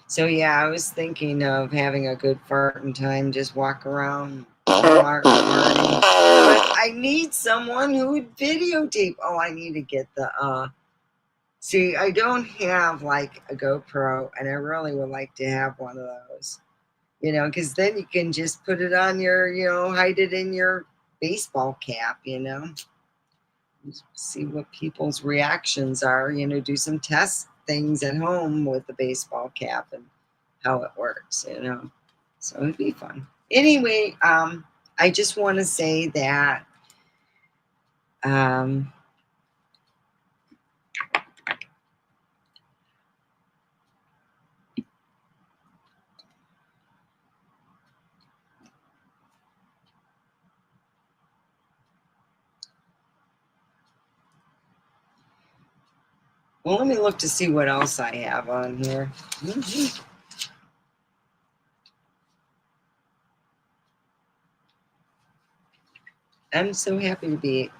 So yeah, I was thinking of having a good farting time, just walk around, farting. But I need someone who would videotape. Oh, I need to get the. See, I don't have like a GoPro, and I really would like to have one of those. Because then you can just put it on your, hide it in your baseball cap. See what people's reactions are. Do some test things at home with the baseball cap and how it works. So it'd be fun. Anyway, I just want to say that well, let me look to see what else I have on here. I'm so happy to be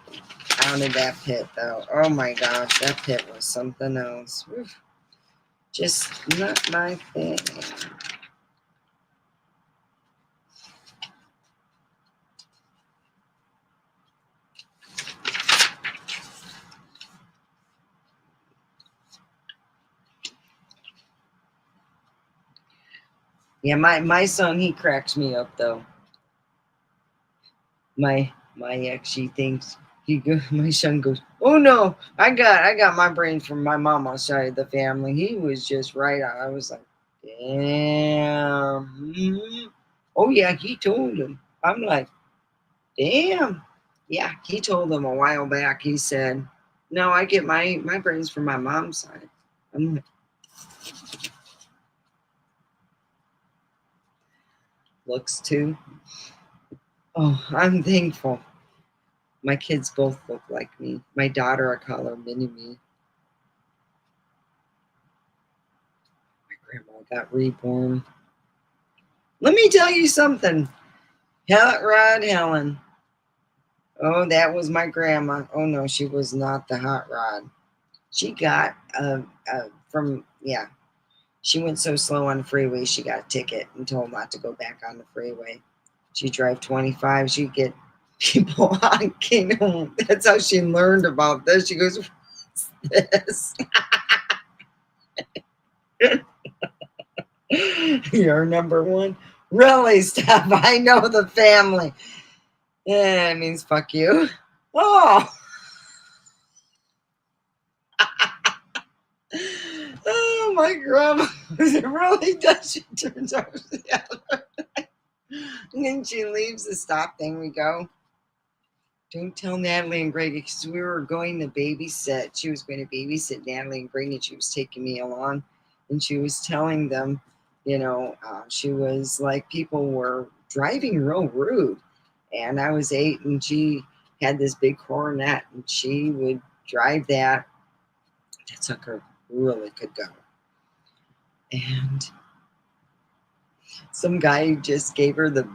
out of that pit, though. Oh my gosh, that pit was something else. Oof. Just not my thing. Yeah, my son, he cracks me up though. My ex, she thinks my son goes, oh no, I got my brains from my mama's side of the family. He was just right on. I was like, damn. Oh yeah, he told him. I'm like, damn. Yeah, he told him a while back. He said, no, I get my brains from my mom's side. I'm like, looks too. Oh, I'm thankful. My kids both look like me. My daughter, I call her mini me. My grandma got reborn. Let me tell you something. Hot Rod Helen. Oh, that was my grandma. Oh no, she was not the hot rod. She got yeah. She went so slow on the freeway, she got a ticket and told not to go back on the freeway. She'd drive 25. She'd get people honking. That's how she learned about this. She goes, what's this? You're number one. Really, Steph? I know the family. Yeah, it means fuck you. Oh. Oh, my grandma. It really does. She turns over the other way. And then she leaves the stop thing. We go, don't tell Natalie and Greg, because we were going to babysit. She was going to babysit Natalie and Greg, and she was taking me along. And she was telling them, she was like, people were driving real rude. And I was 8, and she had this big Coronet, and she would drive that. That sucker really could go. And some guy just gave her the,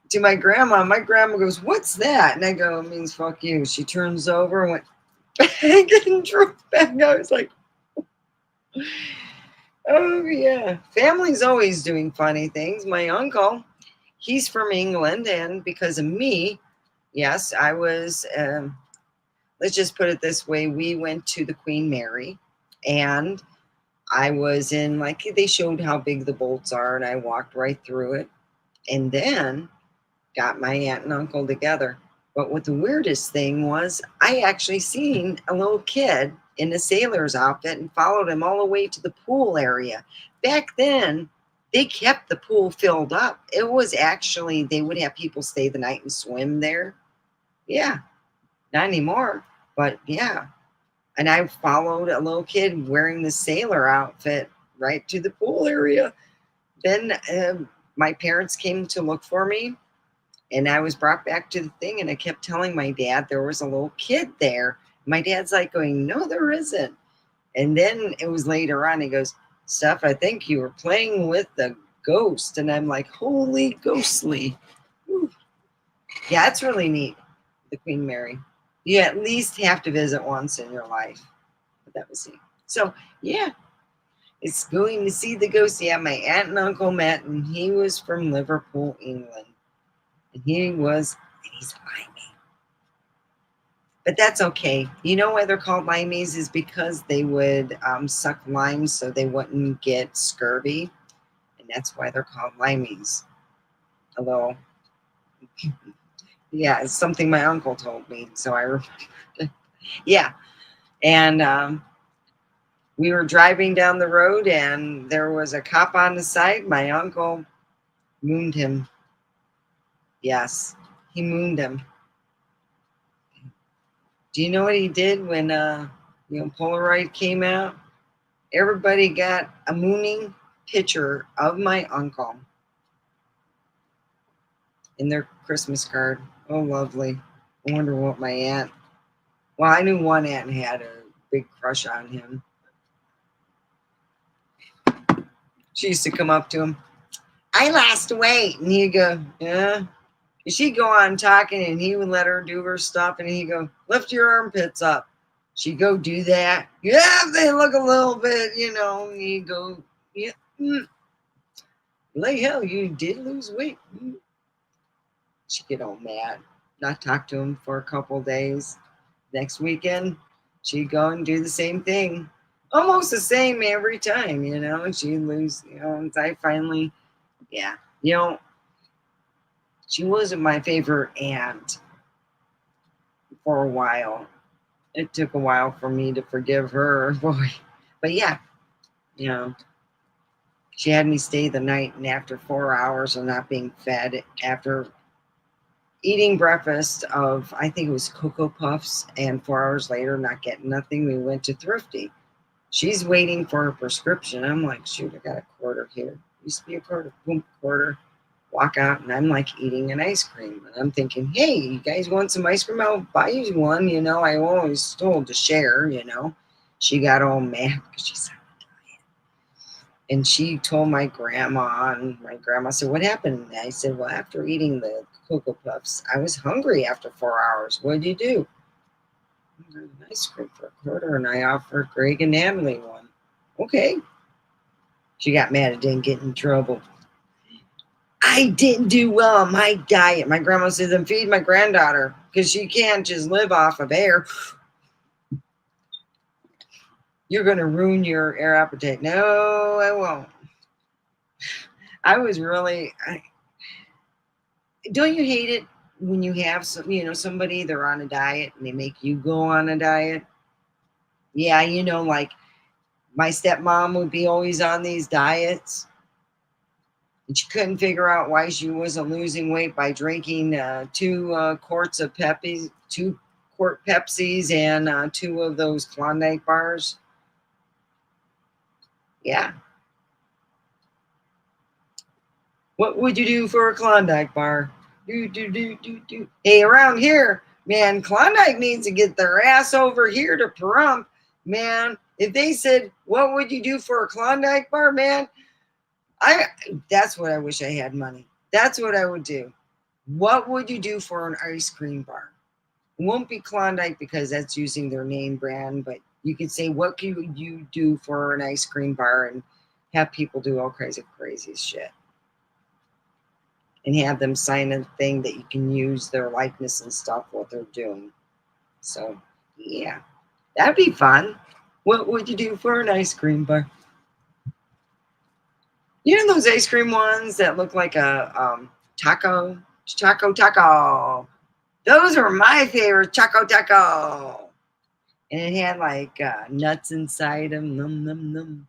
to my grandma. My grandma goes, what's that? And I go, it means fuck you. She turns over and went back and drove back. I was like, Oh, yeah. Family's always doing funny things. My uncle, he's from England, and because of me, yes, I was, let's just put it this way, we went to the Queen Mary, and I was in, like, they showed how big the bolts are, and I walked right through it, and then got my aunt and uncle together. But what the weirdest thing was, I actually seen a little kid in a sailor's outfit and followed him all the way to the pool area. Back then, they kept the pool filled up. It was actually, they would have people stay the night and swim there. Yeah, not anymore, but yeah. And I followed a little kid wearing the sailor outfit right to the pool area. Then my parents came to look for me, and I was brought back to the thing, and I kept telling my dad there was a little kid there. My dad's like going, no, there isn't. And then it was later on, he goes, Steph, I think you were playing with the ghost. And I'm like, holy ghostly. Whew. Yeah, it's really neat, the Queen Mary. You at least have to visit once in your life. But that was neat. So, yeah, it's going to see the ghost. Yeah, my aunt and uncle met, and he was from Liverpool, England. And he's limey. But that's okay. You know why they're called limeys is because they would suck limes so they wouldn't get scurvy. And that's why they're called limeys. Although, yeah, it's something my uncle told me. So I remember. Yeah. And we were driving down the road, and there was a cop on the side. My uncle mooned him. Yes, he mooned him. Do you know what he did when Polaroid came out? Everybody got a mooning picture of my uncle in their Christmas card. Oh, lovely. I wonder what my aunt. Well, I knew one aunt had a big crush on him. She used to come up to him. I lost weight, and he'd go, yeah. And she'd go on talking, and he would let her do her stuff, and he'd go, lift your armpits up. She'd go do that. Yeah, they look a little bit, and he'd go, yeah. Like, hell, you did lose weight. She'd get all mad, not talk to him for a couple days. Next weekend, she'd go and do the same thing. Almost the same every time, and she'd lose, and I finally, yeah, she wasn't my favorite aunt for a while. It took a while for me to forgive her, boy. But yeah, she had me stay the night, and after 4 hours of not being fed, after eating breakfast of, I think it was Cocoa Puffs, and 4 hours later, not getting nothing, we went to Thrifty. She's waiting for her prescription. I'm like, shoot, I got a quarter here. Used to be a quarter, boom, quarter. Walk out, and I'm like eating an ice cream. And I'm thinking, hey, you guys want some ice cream? I'll buy you one. I always told to share, She got all mad because she said, and she told my grandma, and my grandma said, what happened? And I said, well, after eating the Cocoa Puffs, I was hungry after 4 hours. What did you do? I got an ice cream for a quarter, and I offered Greg and Natalie one. Okay. She got mad and didn't get in trouble. I didn't do well on my diet. My grandma says, I'm feeding my granddaughter because she can't just live off of air. You're going to ruin your air appetite. No, I won't. I was really, don't you hate it when you have somebody, they're on a diet and they make you go on a diet? Yeah, like my stepmom would be always on these diets. And she couldn't figure out why she wasn't losing weight by drinking 2 quarts of Pepsi, 2-quart Pepsis, and 2 of those Klondike bars. Yeah. What would you do for a Klondike bar? Do. Hey, around here, man, Klondike needs to get their ass over here to Pahrump. Man, if they said, what would you do for a Klondike bar, man? That's what I wish I had money. That's what I would do. What would you do for an ice cream bar? It won't be Klondike because that's using their name brand, but you could say, what could you do for an ice cream bar? And have people do all kinds of crazy shit and have them sign a thing that you can use their likeness and stuff what they're doing. So yeah, that'd be fun. What would you do for an ice cream bar? You know those ice cream ones that look like a taco. Those were my favorite, taco. And it had like nuts inside them. Num num num.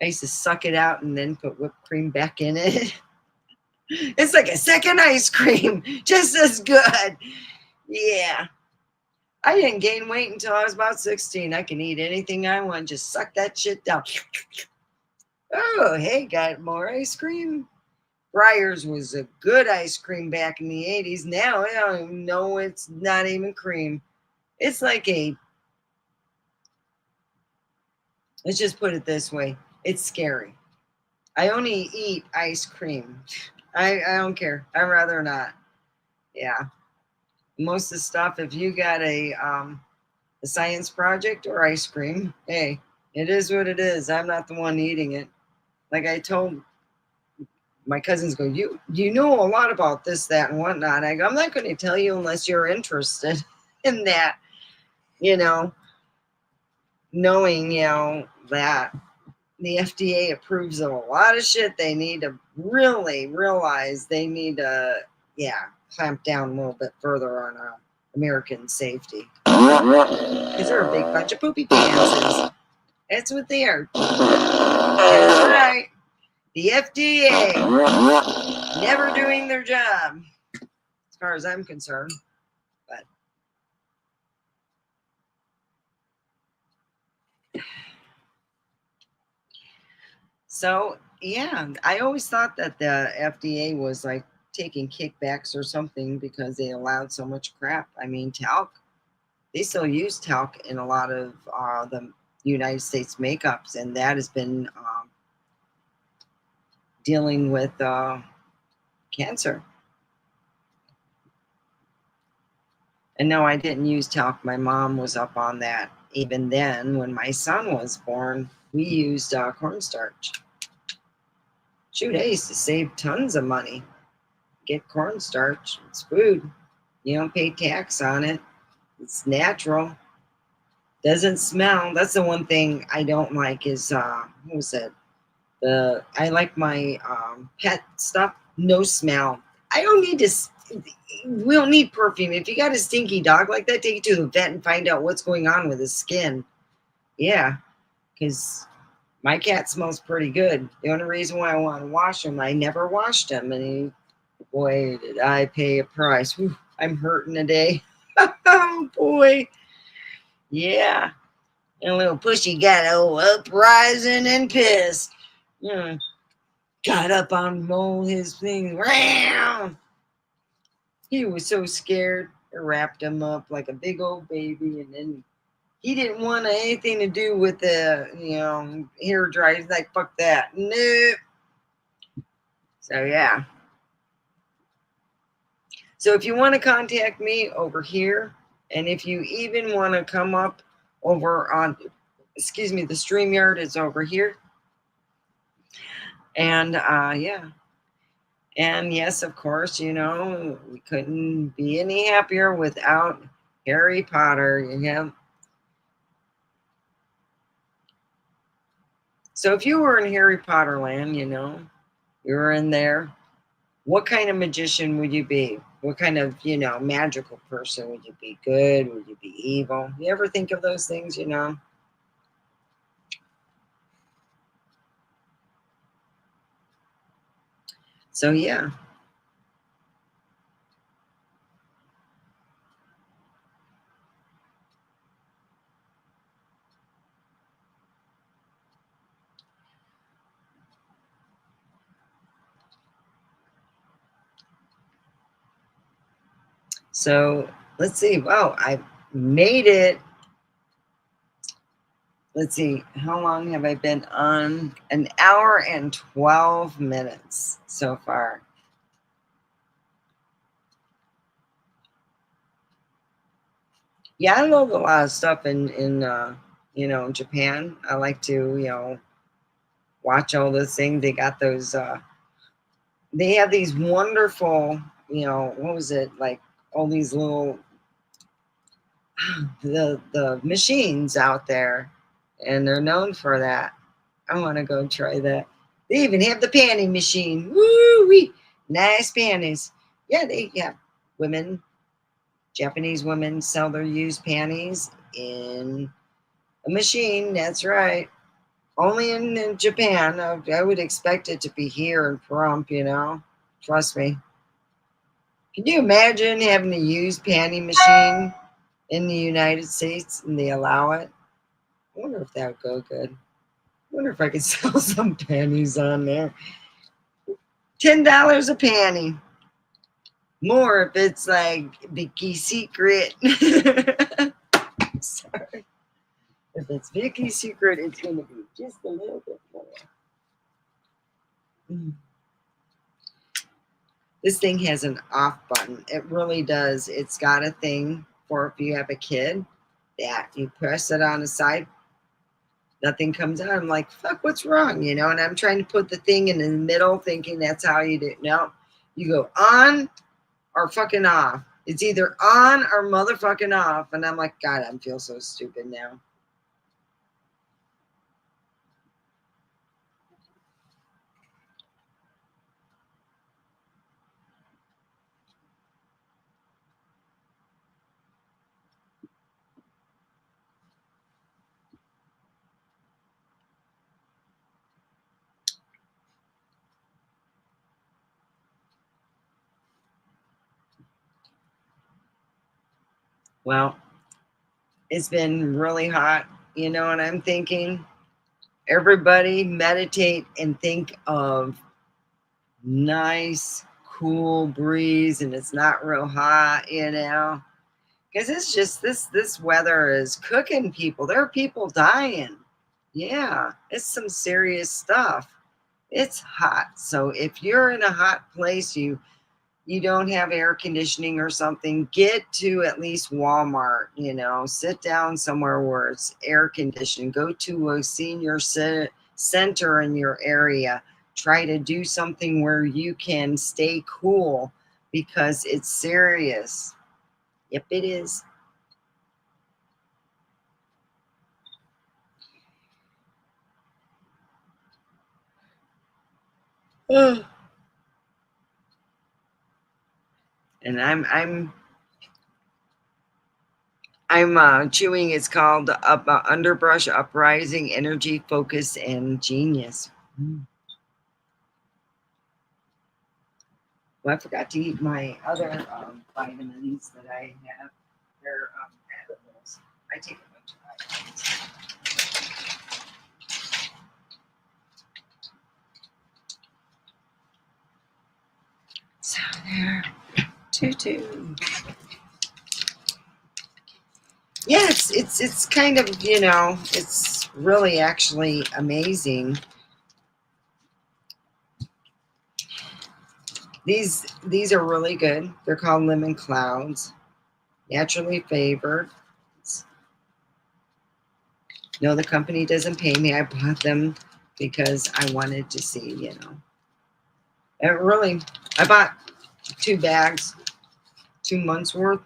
I used to suck it out and then put whipped cream back in it. It's like a second ice cream, just as good. Yeah. I didn't gain weight until I was about 16. I can eat anything I want, just suck that shit down. Oh, hey, got more ice cream? Breyers was a good ice cream back in the 80s. Now I don't even know, it's not even cream. It's like let's just put it this way. It's scary. I only eat ice cream. I don't care. I'd rather not. Yeah. Most of the stuff, if you got a science project or ice cream, hey, it is what it is. I'm not the one eating it. Like I told my cousins, go, you know a lot about this, that, and whatnot. I go, I'm not going to tell you unless you're interested in that, knowing, that the FDA approves of a lot of shit. They need to really realize they need to, clamp down a little bit further on American safety. Because they're a big bunch of poopy pantses. That's what they are. That's right. The FDA never doing their job, as far as I'm concerned. But so, yeah, I always thought that the FDA was like taking kickbacks or something because they allowed so much crap. I mean, talc, they still use talc in a lot of the United States makeups, and that has been dealing with cancer. And no, I didn't use talc. My mom was up on that. Even then, when my son was born, we used cornstarch. Shoot, I used to save tons of money. Get cornstarch. It's food. You don't pay tax on it. It's natural. Doesn't smell. That's the one thing I don't like is, what was it? I like my pet stuff. No smell. I don't need to. We don't need perfume. If you got a stinky dog like that, take it to the vet and find out what's going on with his skin. Yeah, because my cat smells pretty good. The only reason why I want to wash him, I never washed him, and boy, did I pay a price. Whew, I'm hurting today. Oh boy, yeah. And a little pushy got uprising and pissed. Got up on all his things. He was so scared. I wrapped him up like a big old baby, and then he didn't want anything to do with the, hair dryer. He's like, fuck that. Nope. So, yeah. So, if you want to contact me over here, and if you even want to come up over on, the StreamYard is over here. And, yeah. And yes, of course, we couldn't be any happier without Harry Potter. So if you were in Harry Potter land, you were in there, what kind of magician would you be? What kind of, magical person would you be? Good? Would you be evil? You ever think of those things, So, yeah. So let's see. Wow, I made it. Let's see. How long have I been on? An hour and 12 minutes so far. Yeah, I love a lot of stuff in Japan. I like to, watch all those things. They got those. They have these wonderful, what was it like? All these little the machines out there, and they're known for that. I want to go try that. They even have the panty machine. Woo wee, nice panties. Yeah, they have women, Japanese women sell their used panties in a machine. That's right. Only in Japan. I would expect it to be here in Pahrump. Trust me. Can you imagine having a used panty machine in the United States and they allow it? I wonder if that would go good. I wonder if I could sell some panties on there. $10 a panty. More if it's like Vicky Secret. Sorry. If it's Vicky Secret, it's going to be just a little bit more. This thing has an off button. It really does. It's got a thing for if you have a kid that you press it on the side, nothing comes out. I'm like, fuck, what's wrong? And I'm trying to put the thing in the middle thinking that's how you do it. No, you go on or fucking off. It's either on or motherfucking off. And I'm like, God, I feel so stupid now. Well, it's been really hot. You know what I'm thinking? Everybody meditate and think of nice, cool breeze, and it's not real hot, because it's just this weather is cooking people. There are people dying. Yeah, it's some serious stuff. It's hot. So if you're in a hot place, you don't have air conditioning or something, get to at least Walmart, sit down somewhere where it's air conditioned. Go to a senior center in your area. Try to do something where you can stay cool because it's serious. Yep, it is. And I'm chewing. It's called Underbrush Uprising Energy, Focus, and Genius. Well, I forgot to eat my other vitamins that I have. They're edibles. I take a bunch of vitamins. So there, two. Yeah, it's kind of, it's really actually amazing. These are really good. They're called lemon clouds, naturally flavored. No, the company doesn't pay me. I bought them because I wanted to see, I bought 2 bags, 2 months worth.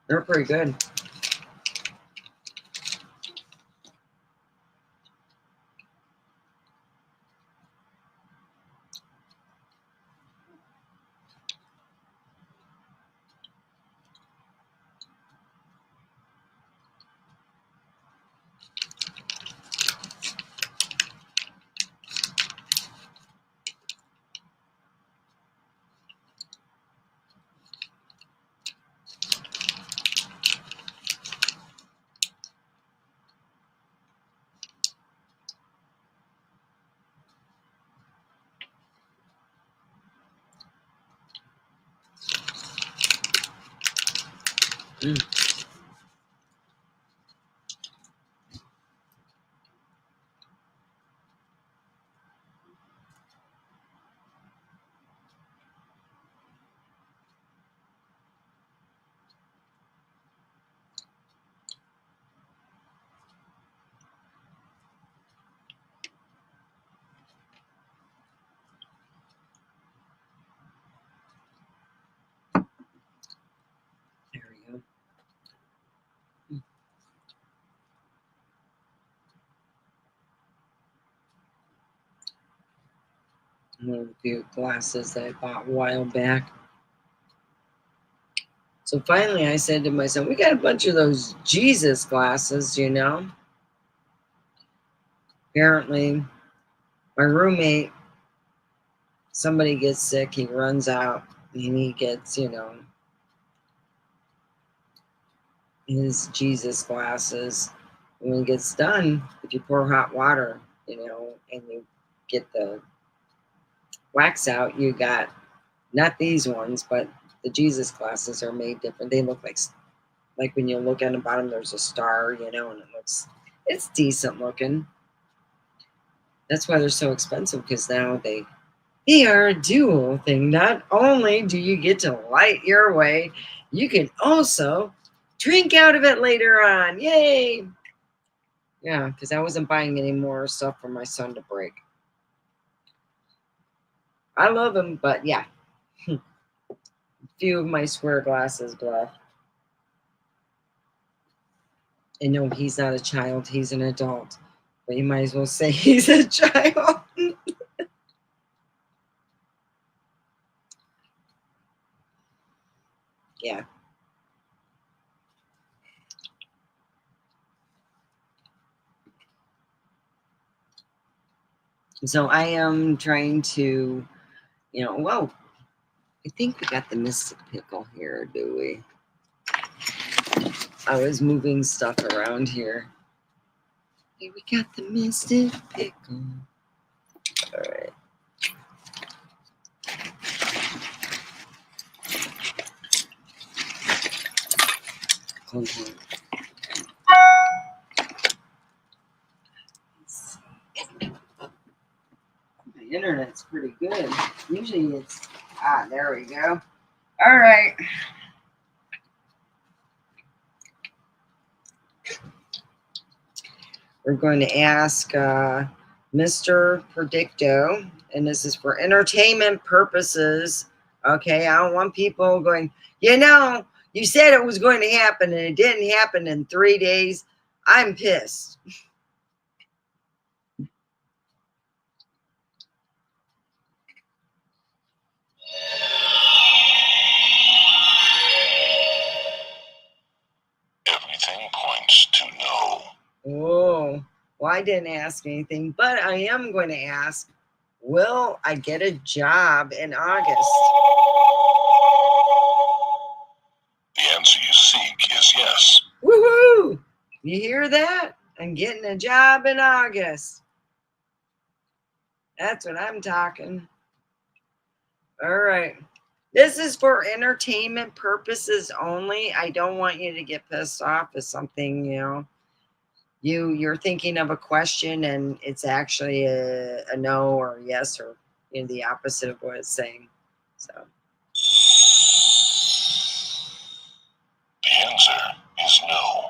They're pretty good. A few glasses that I bought a while back. So finally I said to myself, we got a bunch of those Jesus glasses, you know. Apparently, my roommate, somebody gets sick, he runs out, and he gets, you know, his Jesus glasses. And when he gets done, if you pour hot water, you know, and you get the wax out, you got not these ones, but the Jesus glasses are made different. They look like when you look at the bottom, there's a star, you know, and it's decent looking. That's why they're so expensive, because now they are a dual thing. Not only do you get to light your way, you can also drink out of it later on. Yay! Yeah, because I wasn't buying any more stuff for my son to break. I love him, but yeah. A few of my square glasses left. And no, he's not a child, he's an adult. But you might as well say he's a child. Yeah. So I am trying to, you know, whoa, I think we got the Mystic Pickle here, do we? I was moving stuff around here. Hey, we got the Mystic Pickle. All right. Hold on. My internet's pretty good. Usually it's, there we go. All right. We're going to ask Mr. Predicto, and this is for entertainment purposes. Okay, I don't want people going, you know, you said it was going to happen and it didn't happen in 3 days. I'm pissed. Everything points to no. Oh, well, I didn't ask anything, but I am going to ask, will I get a job in August? The answer you seek is yes. Woohoo! You hear that? I'm getting a job in August. That's what I'm talking. All right. This is for entertainment purposes only. I don't want you to get pissed off if something, you know, you're thinking of a question and it's actually a no or a yes, or, you know, the opposite of what it's saying. So The answer is no.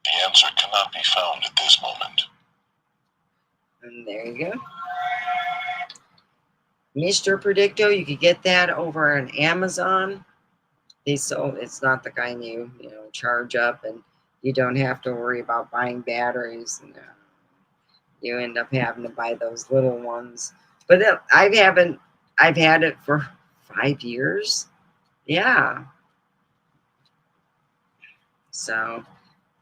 The answer cannot be found at this moment. and there you go. Mr. Predicto, you could get that over on Amazon. It's not the kind you know, charge up, and you don't have to worry about buying batteries, and you end up having to buy those little ones. But I've had it for 5 years. Yeah. So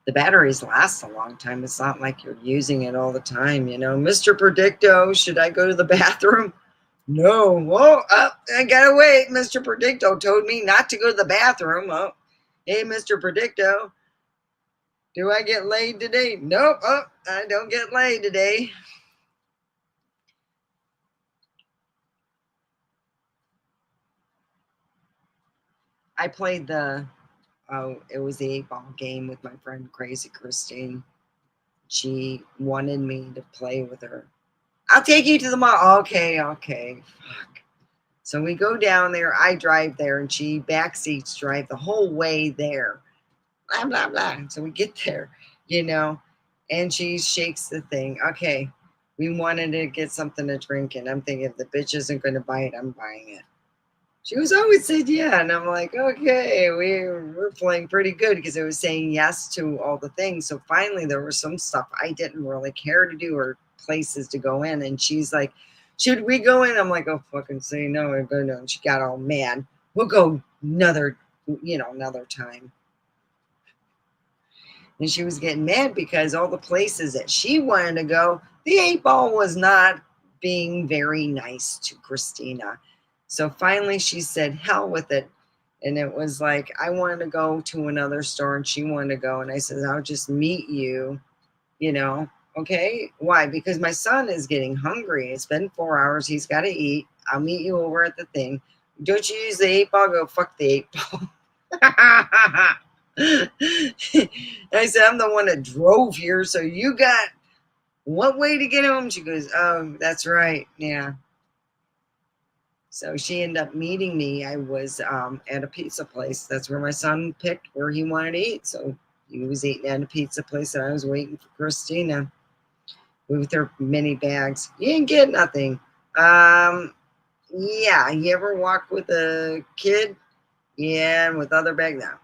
the batteries last a long time. It's not like you're using it all the time, you know. Mr. Predicto, should I go to the bathroom? No. Whoa, I gotta wait. Mr. Predicto told me not to go to the bathroom. Oh, hey, Mr. Predicto, do I get laid today? Nope. Oh, I don't get laid today. I played it was the 8-ball game with my friend Crazy Christine. She wanted me to play with her. I'll take you to the mall. Okay. Fuck. So we go down there. I drive there, and she backseats drive the whole way there. Blah, blah, blah. So we get there, you know, and she shakes the thing. Okay. We wanted to get something to drink, and I'm thinking, if the bitch isn't going to buy it, I'm buying it. She was always said yeah, and I'm like, okay, we're playing pretty good because it was saying yes to all the things. So finally, there was some stuff I didn't really care to do or places to go in, and she's like, "Should we go in?" I'm like, "Oh, fucking say no, I'm going to." And she got all mad. We'll go another, another time. And she was getting mad because all the places that she wanted to go, the 8 Ball was not being very nice to Christina. So finally she said, hell with it. And it was like, I wanted to go to another store and she wanted to go. And I said, I'll just meet you, okay? Why? Because my son is getting hungry. It's been 4 hours. He's got to eat. I'll meet you over at the thing. Don't you use the 8 Ball? Go, fuck the 8 Ball. I said, I'm the one that drove here, so you got what way to get home? She goes, oh, that's right. Yeah. So she ended up meeting me. I was at a pizza place. That's where my son picked where he wanted to eat. So he was eating at a pizza place, and I was waiting for Christina with her mini bags. You didn't get nothing. Yeah. You ever walk with a kid? Yeah, and with other bags now.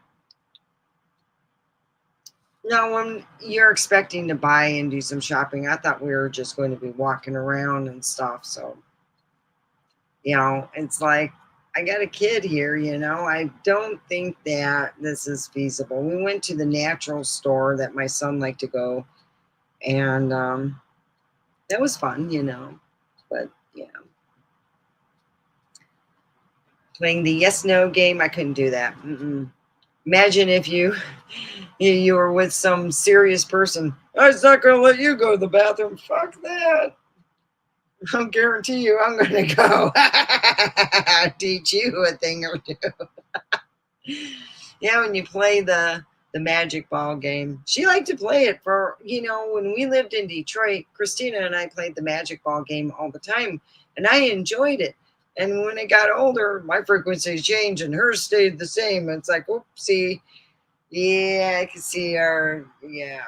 No, when you're expecting to buy and do some shopping, I thought we were just going to be walking around and stuff. So, it's like, I got a kid here, I don't think that this is feasible. We went to the natural store that my son liked to go, and that was fun, but playing the yes/no game, I couldn't do that. Imagine if you were with some serious person. I was not going to let you go to the bathroom. Fuck that. I'll guarantee you I'm going to go teach you a thing or two. Yeah, when you play the magic ball game. She liked to play it for, when we lived in Detroit, Christina and I played the magic ball game all the time, and I enjoyed it. And when it got older, my frequency changed and hers stayed the same. It's like, oopsie. Yeah, I can see yeah.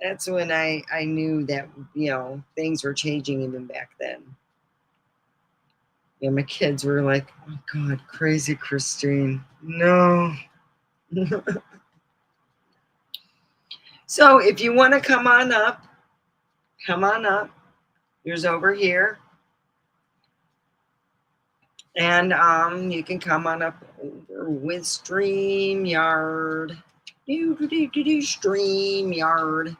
That's when I knew that, things were changing even back then. Yeah, my kids were like, oh God, crazy Christine. No. So if you want to come on up. Here's over here. And you can come on up over with StreamYard. StreamYard.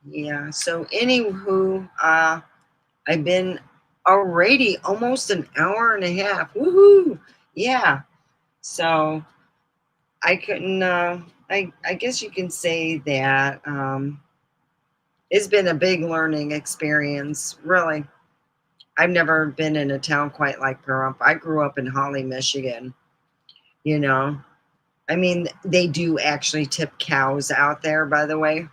Yeah, so anywho, I've been already almost an hour and a half. Woohoo! Yeah. So I couldn't I guess you can say that it's been a big learning experience, really. I've never been in a town quite like Pahrump. I grew up in Holly, Michigan. I mean, they do actually tip cows out there, by the way.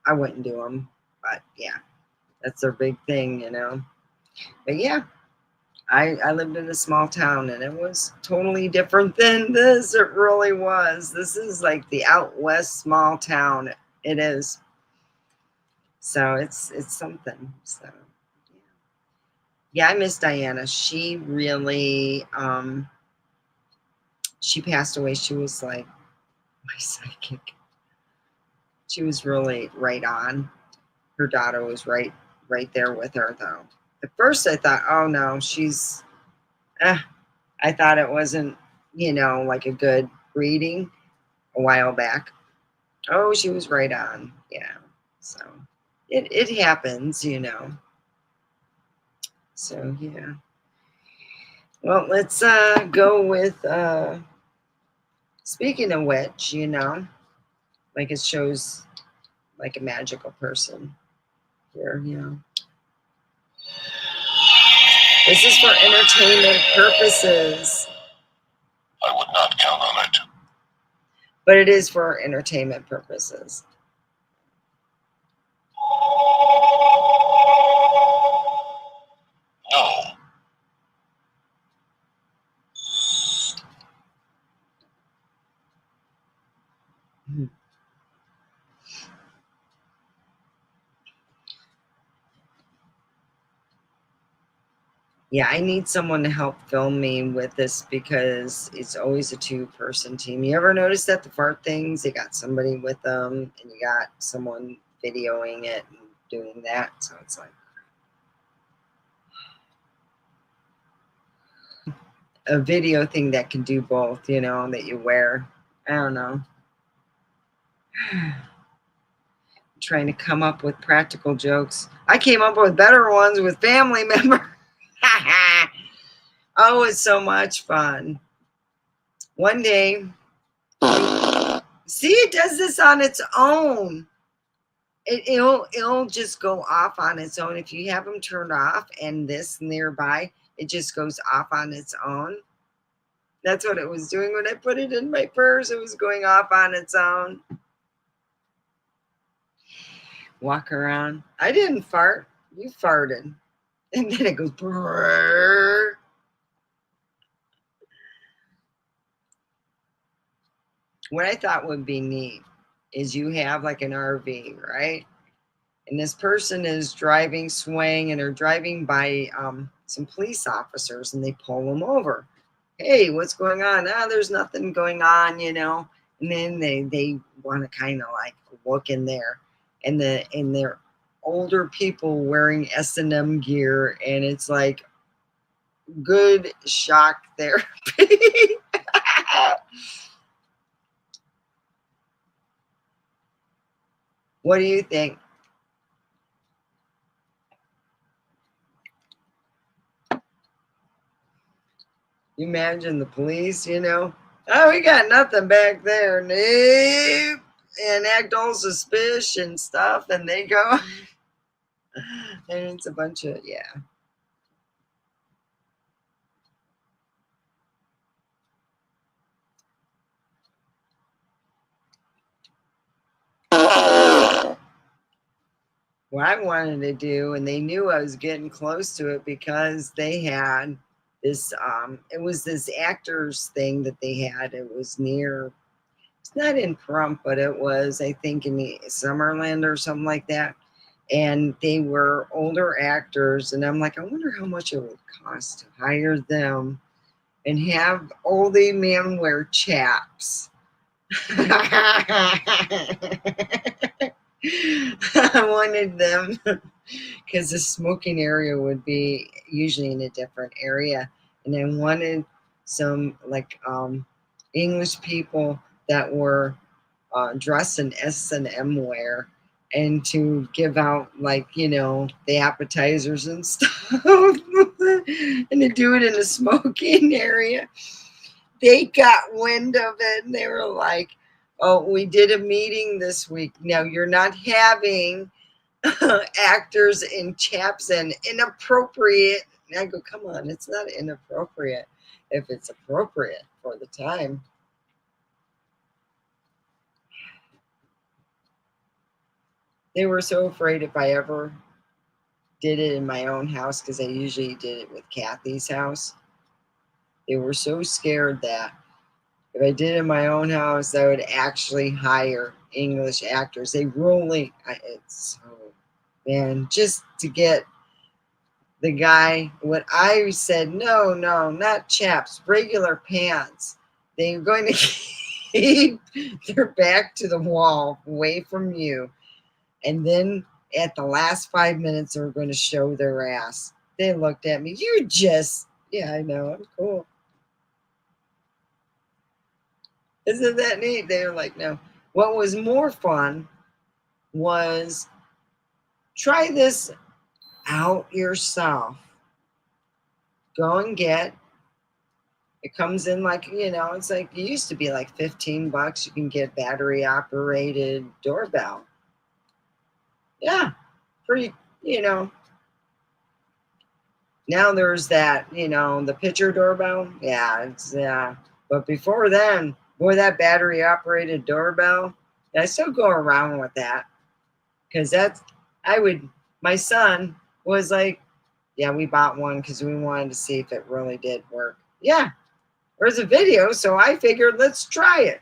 I wouldn't do them, but yeah, that's their big thing, But yeah, I lived in a small town, and it was totally different than this. It really was. This is like the out west small town. It is. So it's something. So yeah, I miss Diana. She really she passed away. She was like my psychic. She was really right on. Her daughter was right there with her though. At first I thought, oh no, she's I thought it wasn't, like a good reading a while back. Oh, she was right on. Yeah. So it happens, So yeah. Well, let's go with speaking of which, like it shows like a magical person here, This is for entertainment purposes. I would not count on it. But it is for entertainment purposes. No. Yeah, I need someone to help film me with this because it's always a two-person team. You ever notice that the fart things, they got somebody with them and you got someone videoing it and doing that. So it's like a video thing that can do both, you know, that you wear. I don't know. Trying to come up with practical jokes. I came up with better ones with family members. Oh, it's so much fun. One day, see, it does this on its own. It'll just go off on its own. If you have them turned off and this nearby, it just goes off on its own. That's what it was doing when I put it in my purse. It was going off on its own. Walk around. I didn't fart. You farted. And then it goes brrr. What I thought would be neat is you have like an RV, right? And this person is driving, swaying, and they're driving by some police officers, and they pull them over. Hey, what's going on? Ah, there's nothing going on, you know. And then they want to kind of like look in there, and they're older people wearing S&M gear, and it's like good shock therapy. What do you think? You imagine the police, you know? Oh, we got nothing back there. Nope. And act all suspicious and stuff. And they go. And it's a bunch of, yeah. What I wanted to do, and they knew I was getting close to it because they had this, it was this actors thing that they had. It was near, it's not in Pahrump, but it was, I think, in the Summerland or something like that. And they were older actors, and I'm like, I wonder how much it would cost to hire them and have oldie men wear chaps. I wanted them because the smoking area would be usually in a different area, and I wanted some like English people that were dressed in S&M wear and to give out like, you know, the appetizers and stuff and to do it in a smoking area. They got wind of it and they were like, oh, we did a meeting this week. Now you're not having actors in chaps and inappropriate. And I go, come on, it's not inappropriate if it's appropriate for the time. They were so afraid if I ever did it in my own house, because I usually did it with Kathy's house. They were so scared that if I did it in my own house, I would actually hire English actors. They really, it's so, man, just to get the guy, what I said, no, not chaps, regular pants. They're going to keep their back to the wall, away from you. And then at the last 5 minutes, they're going to show their ass. They looked at me. You just, yeah, I know, I'm cool. Isn't that neat? They were like, no. What was more fun was try this out yourself. Go and get, it comes in like, you know, it's like, it used to be like $15. You can get battery operated doorbell. Yeah, pretty, you know. Now there's that, you know, the picture doorbell. Yeah, it's, yeah. But before then, boy, that battery operated doorbell, I still go around with that. Because that's, my son was like, yeah, we bought one because we wanted to see if it really did work. Yeah, there's a video, so I figured let's try it.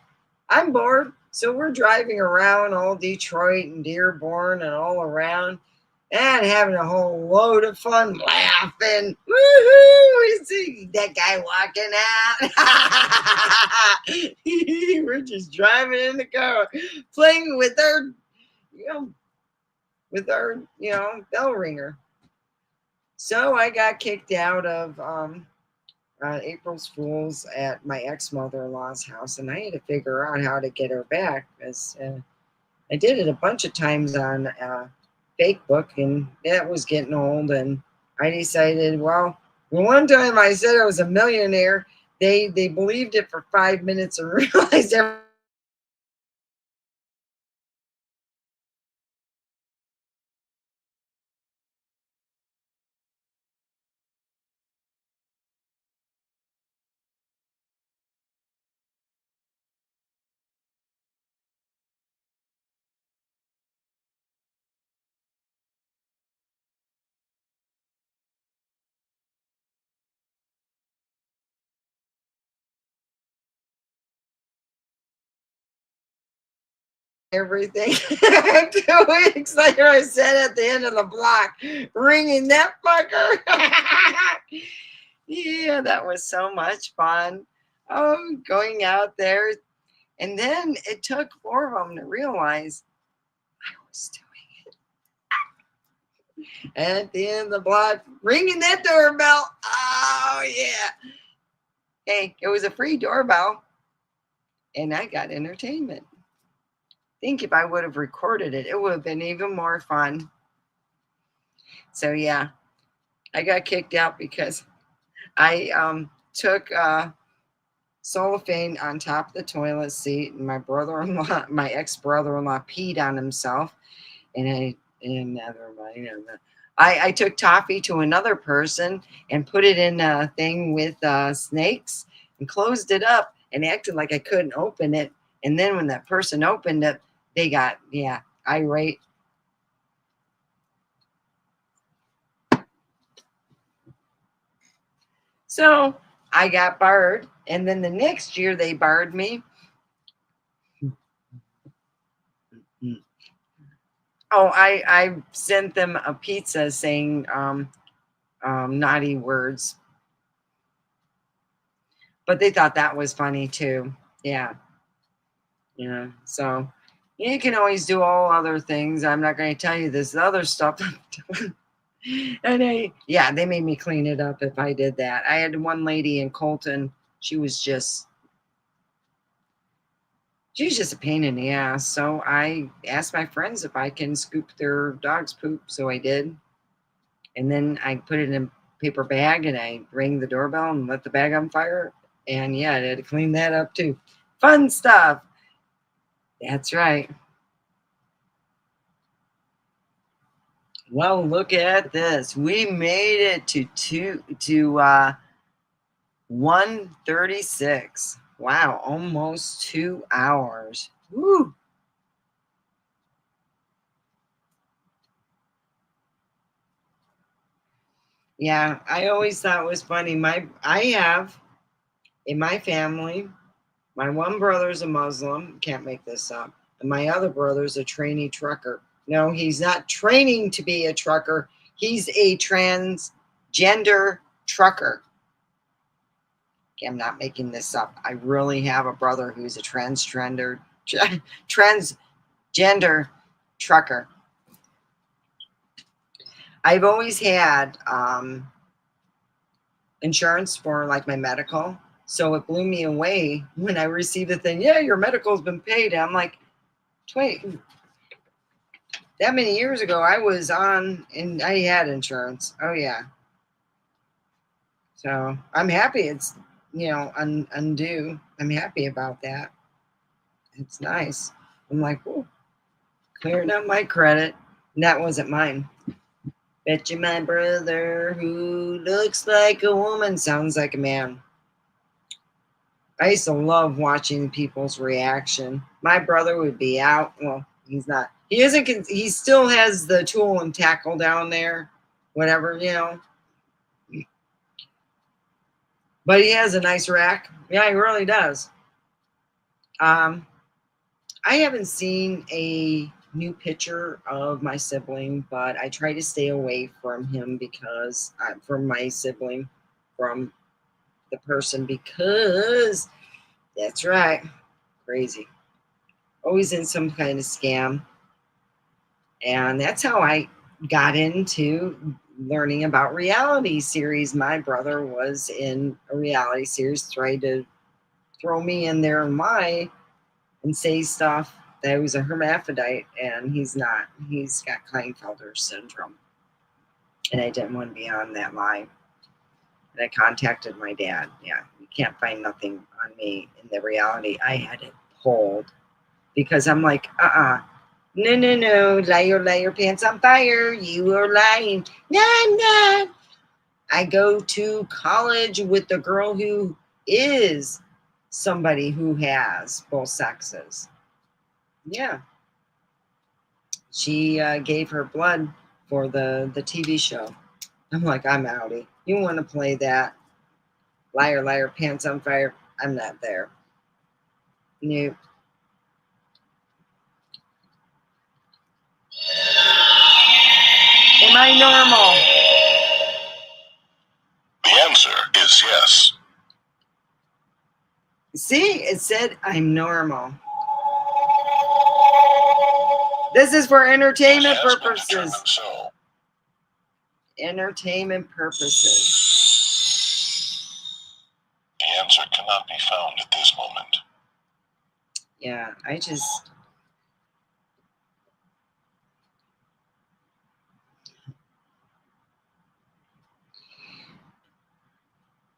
I'm bored, so we're driving around all Detroit and Dearborn and all around. and having a whole load of fun laughing. Woohoo! We see that guy walking out. We're just driving in the car, playing with our, bell ringer. So I got kicked out of April's Fools at my ex-mother-in-law's house, and I had to figure out how to get her back, because I did it a bunch of times on Facebook, and that was getting old. And I decided, well, the one time I said I was a millionaire, they believed it for 5 minutes and realized everything. 2 weeks later, I said at the end of the block, ringing that fucker. Yeah, that was so much fun. Oh, going out there. And then it took 4 of them to realize I was doing it. At the end of the block, ringing that doorbell. Oh, yeah. Hey, it was a free doorbell. And I got entertainment. Think if I would have recorded it, it would have been even more fun. So, yeah, I got kicked out because I took cellophane on top of the toilet seat, and my ex-brother-in-law peed on himself, and I took toffee to another person and put it in a thing with snakes and closed it up and acted like I couldn't open it. And then when that person opened it, they got irate. So I got barred, and then the next year they barred me. Oh, I sent them a pizza saying naughty words, but they thought that was funny too. Yeah. So you can always do all other things. I'm not going to tell you this other stuff I'm doing. And they made me clean it up if I did that. I had one lady in Colton. She was just a pain in the ass. So I asked my friends if I can scoop their dog's poop. So I did. And then I put it in a paper bag and I rang the doorbell and lit the bag on fire. And yeah, I had to clean that up too. Fun stuff. That's right. Well, look at this. We made it to 1:36. Wow, almost 2 hours. Woo. Yeah, I always thought it was funny. I have in my family, my one brother's a Muslim, can't make this up, and my other brother's a trainee trucker. No, he's not training to be a trucker. He's a transgender trucker. Okay, I'm not making this up. I really have a brother who's a transgender trucker. I've always had insurance for like my medical. So it blew me away when I received the thing. Yeah, your medical's been paid. And I'm like, wait, that many years ago I was on and I had insurance. Oh yeah. So I'm happy it's undue. I'm happy about that. It's nice. I'm like, oh, clearing up my credit. And that wasn't mine. Bet you my brother who looks like a woman sounds like a man. I used to love watching people's reaction. My brother would be out. Well, he's not. He isn't. He still has the tool and tackle down there, whatever. But he has a nice rack. Yeah, he really does. I haven't seen a new picture of my sibling, but I try to stay away from him because from my sibling, from the person, because that's right, crazy, always in some kind of scam. And that's how I got into learning about reality series. My brother was in a reality series, tried to throw me in there and say stuff that I was a hermaphrodite, and he's not. He's got Klinefelter syndrome. And I didn't want to be on that line. And I contacted my dad. Yeah, you can't find nothing on me in the reality. I had it pulled because I'm like, no, liar, pants on fire. You are lying. No, I'm not. I go to college with the girl who is somebody who has both sexes. Yeah. She gave her blood for the TV show. I'm like, I'm outie. You want to play that? Liar, pants on fire. I'm not there. Nope. Am I normal? The answer is yes. See, it said I'm normal. This is for entertainment purposes. So. Entertainment purposes. The answer cannot be found at this moment. Yeah,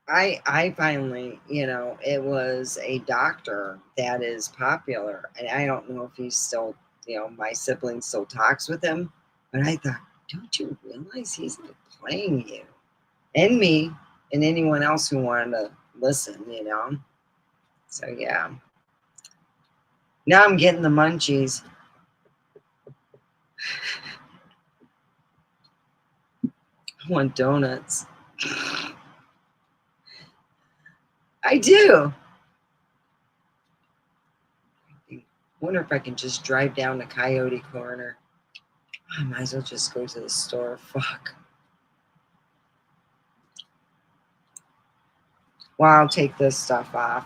I finally, it was a doctor that is popular, and I don't know if he's still, my sibling still talks with him, but I thought, don't you realize he's like playing you and me and anyone else who wanted to listen, So yeah. Now I'm getting the munchies. I want donuts. I do. I wonder if I can just drive down to Coyote Corner. I might as well just go to the store. Fuck. Well, I'll take this stuff off.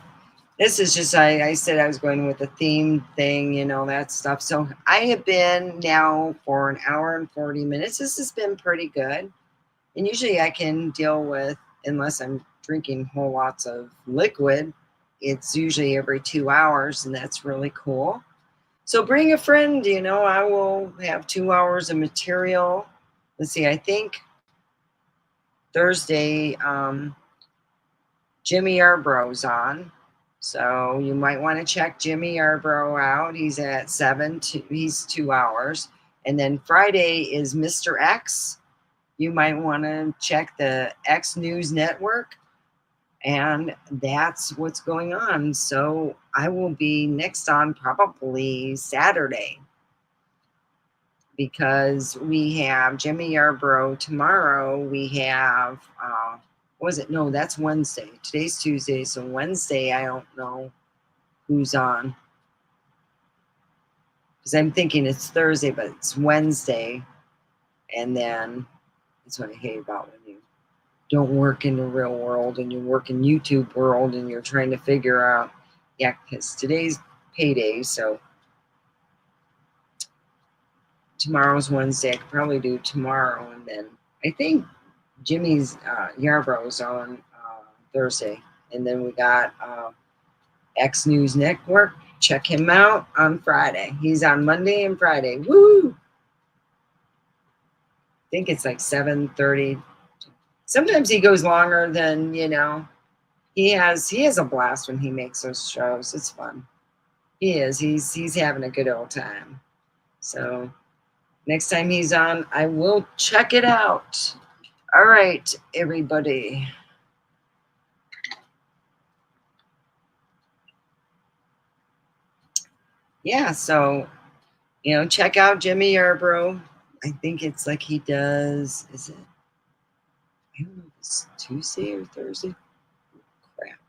This is just, I said I was going with a theme thing, that stuff. So I have been now for an hour and 40 minutes. This has been pretty good. And usually I can deal with, unless I'm drinking whole lots of liquid, it's usually every 2 hours, and that's really cool. So bring a friend, I will have 2 hours of material. Let's see, I think Thursday, Jimmy Yarbrough's on. So you might want to check Jimmy Yarbrough out. He's at 7, he's 2 hours. And then Friday is Mr.X. You might want to check the X News Network. And that's what's going on. So I will be next on probably Saturday, because we have Jimmy Yarbrough tomorrow. We have, no, that's Wednesday. Today's Tuesday. So Wednesday, I don't know who's on, because I'm thinking it's Thursday, but it's Wednesday. And then that's what I hate about when you don't work in the real world and you work in YouTube world and you're trying to figure out, yeah, because today's payday, so tomorrow's Wednesday. I could probably do tomorrow, and then I think Jimmy's Yarbrough's on Thursday, and then we got X News Network. Check him out on Friday. He's on Monday and Friday. Woo! I think it's like 7:30. Sometimes he goes longer than, he has a blast when he makes those shows. It's fun. He is. He's having a good old time. So next time he's on, I will check it out. All right, everybody. Yeah, so, check out Jimmy Yarbrough. I think it's like he does, is it? I don't know if it's Tuesday or Thursday. Crap.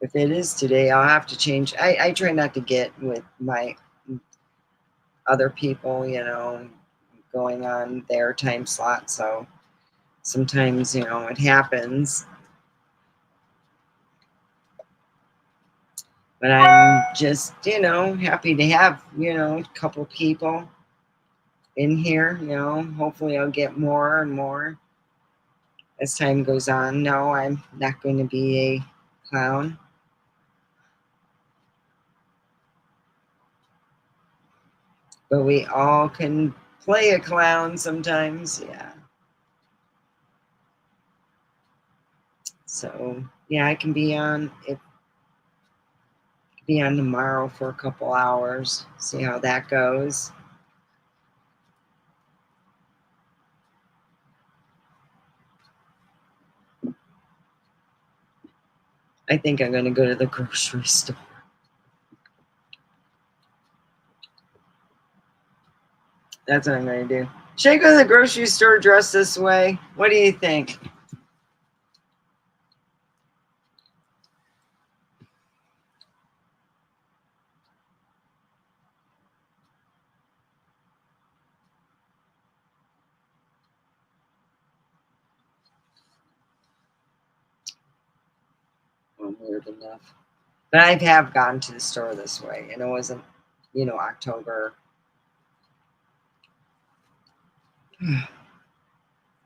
If it is today, I'll have to change. I try not to get with my other people, you know, going on their time slot. So sometimes, you know, it happens. But I'm just, you know, happy to have, you know, a couple people in here. You know, hopefully I'll get more and more as time goes on. No, I'm not going to be a clown. But we all can play a clown sometimes, yeah. So yeah, I can be on it. Be on tomorrow for a couple hours. See how that goes. I think I'm going to go to the grocery store. That's what I'm going to do. Should I go to the grocery store dressed this way? What do you think? Well, weird enough. But I have gone to the store this way, and it wasn't, you know, October.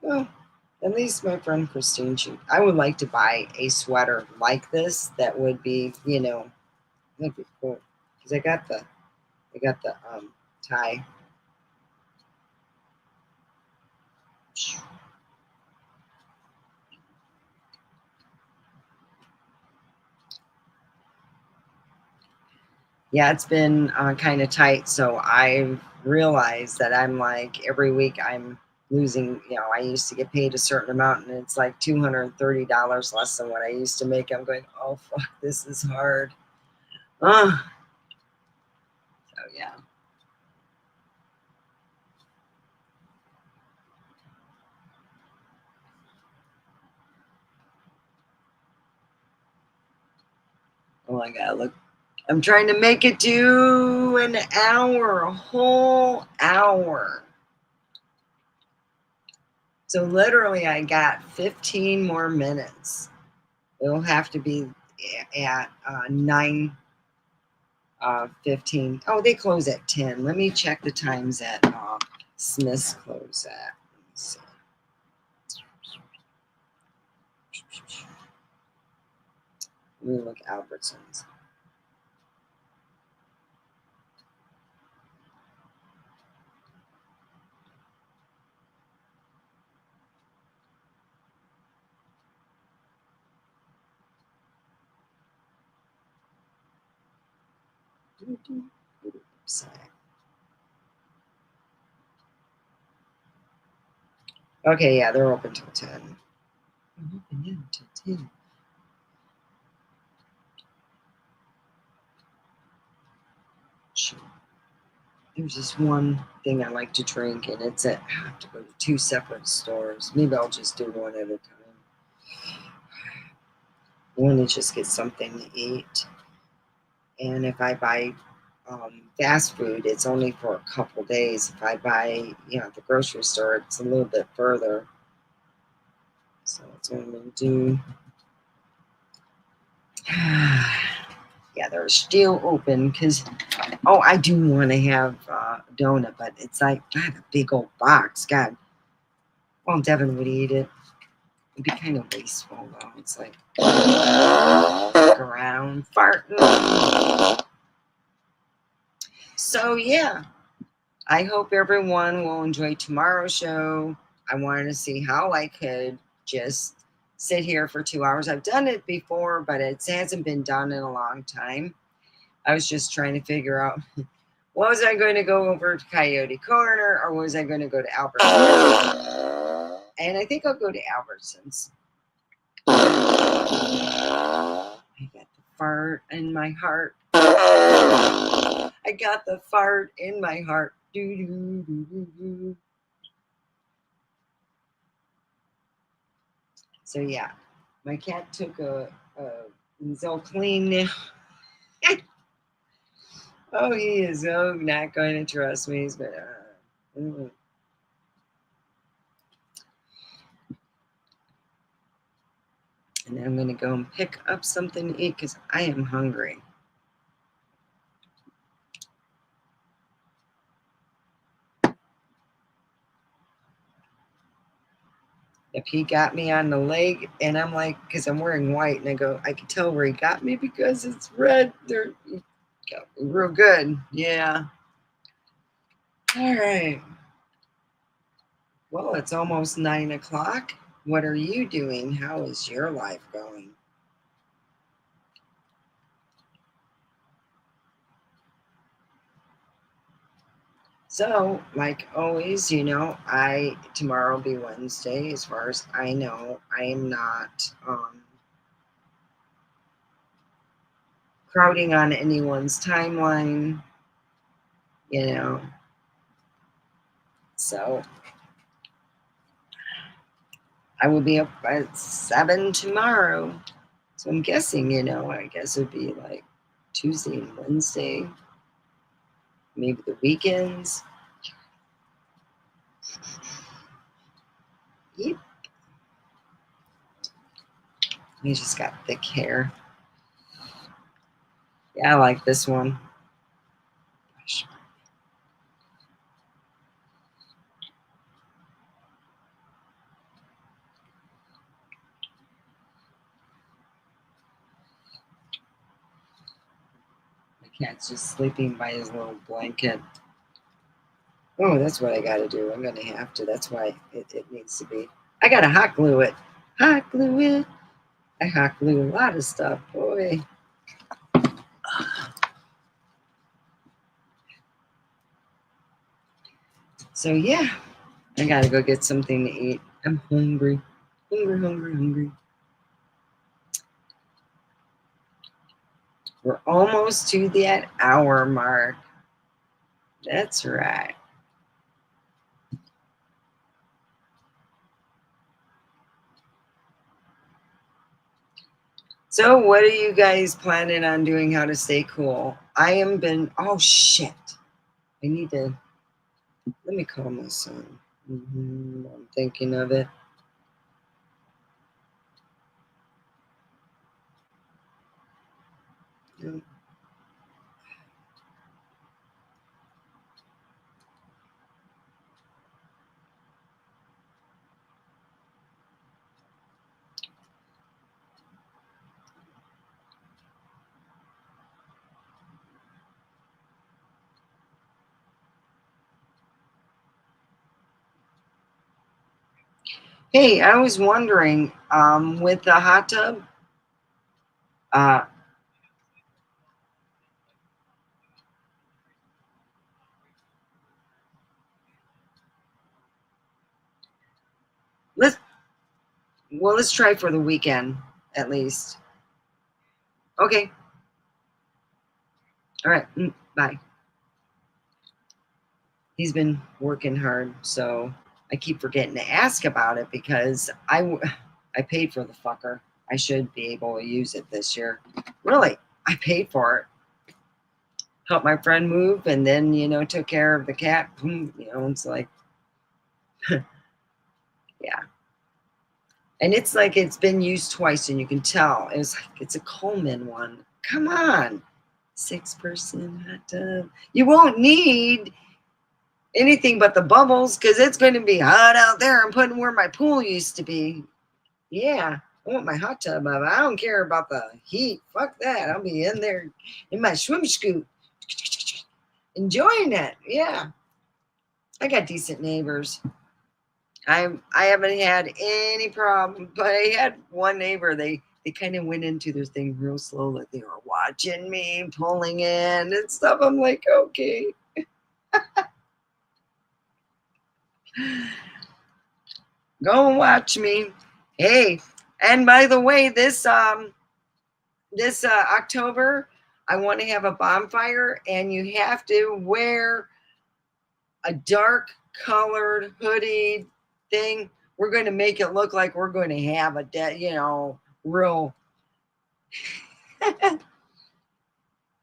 Well, at least my friend Christine, I would like to buy a sweater like this that would be, you know, that'd be cool. Because I got the tie. Yeah, it's been kind of tight. So I've realized that I'm like every week I'm losing. You know, I used to get paid a certain amount, and it's like $230 less than what I used to make. I'm going, oh fuck, this is hard. So yeah. Oh, I gotta look. I'm trying to make it to an hour, a whole hour. So literally, I got 15 more minutes. It'll have to be at 9:15. Oh, they close at 10. Let me check the times at Smith's close at. Let's see. Let me look Albertsons. Okay, yeah, they're open till 10. They're open now till 10. Sure. There's this one thing I like to drink, and it's I have to go to 2 separate stores. Maybe I'll just do one at a time. One to just get something to eat. And if I buy fast food, it's only for a couple days. If I buy, you know, at the grocery store, it's a little bit further. So that's what I'm going to do. Yeah, they're still open because, oh, I do want to have a donut, but it's like, God, a big old box. God. Well, Devin would eat it. It'd be kind of wasteful, though. It's like, walk around, farting. So, yeah. I hope everyone will enjoy tomorrow's show. I wanted to see how I could just sit here for 2 hours. I've done it before, but it hasn't been done in a long time. I was just trying to figure out, was I going to go over to Coyote Corner or was I going to go to Albertsons? And I think I'll go to Albertsons. I got the fart in my heart. I got the fart in my heart. Doo, doo, doo, doo, doo. So yeah, my cat took he's all clean now. Oh, he is not going to trust me. He's been. And I'm going to go and pick up something to eat because I am hungry. If he got me on the leg, and I'm like, because I'm wearing white, and I go, I can tell where he got me because it's red. They're real good. Yeah. All right. Well, it's almost 9 o'clock. What are you doing? How is your life going? So, like always, tomorrow will be Wednesday. As far as I know, I am not crowding on anyone's timeline, So, I will be up at 7 tomorrow. So I'm guessing, I guess it'd be like Tuesday and Wednesday, maybe the weekends. Yep. He just got thick hair. Yeah, I like this one. My cat's just sleeping by his little blanket. Oh, that's what I got to do. I'm going to have to. That's why it needs to be. I got to hot glue it. Hot glue it. I hot glue a lot of stuff. Boy. So, yeah. I got to go get something to eat. I'm hungry. Hungry. We're almost to that hour mark. That's right. So what are you guys planning on doing? How to stay cool? Oh shit. I need to, let me call my son. I'm thinking of it. Hey, I was wondering, with the hot tub, let's try for the weekend at least. Okay. All right. Bye. He's been working hard, so I keep forgetting to ask about it because I paid for the fucker. I should be able to use it this year. Really, I paid for it. Helped my friend move, and then took care of the cat. It's like, yeah. And it's like it's been used twice, and you can tell. It was like it's a Coleman one. Come on, 6-person hot tub. You won't need anything but the bubbles because it's going to be hot out there. I'm putting where my pool used to be. Yeah, I want my hot tub up. I don't care about the heat. Fuck that. I'll be in there in my swim scoot, enjoying it. Yeah, I got decent neighbors. I haven't had any problem, but I had one neighbor. They kind of went into their thing real slow, like they were watching me pulling in and stuff. I'm like, okay. Go and watch me. Hey, and by the way, this October, I want to have a bonfire, and you have to wear a dark colored hoodie thing. We're going to make it look like we're going to have a real.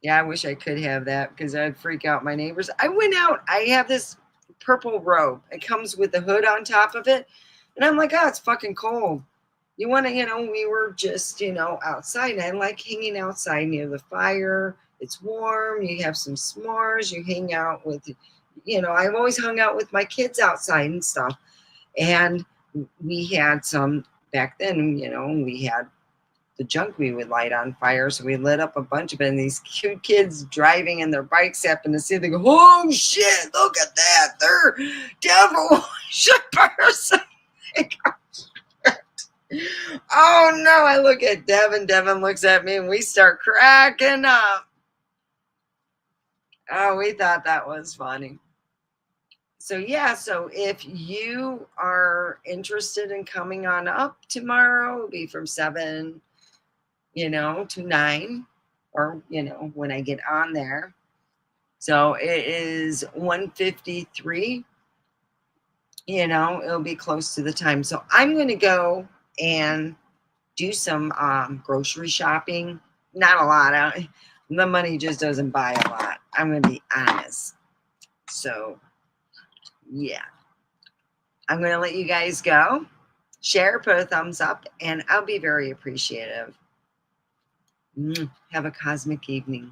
Yeah, I wish I could have that because I'd freak out my neighbors. I went out. I have this purple robe. It comes with the hood on top of it. And I'm like, oh, it's fucking cold. You want to, we were just, outside. And I like hanging outside near the fire. It's warm. You have some s'mores. You hang out with, I've always hung out with my kids outside and stuff. And we had some, back then, we had the junk we would light on fire. So we lit up a bunch of it. And these cute kids driving in their bikes happen to see, they go, oh shit, look at that. They're devil worshippers. Oh no, I look at Devin. Devin looks at me and we start cracking up. Oh, we thought that was funny. So yeah, so if you are interested in coming on up tomorrow, it'll be from 7, to 9, or, when I get on there. So it is 1:53, it'll be close to the time. So I'm going to go and do some grocery shopping. Not a lot. The money just doesn't buy a lot. I'm going to be honest. So yeah, I'm going to let you guys go. Share, put a thumbs up, and I'll be very appreciative. Have a cosmic evening.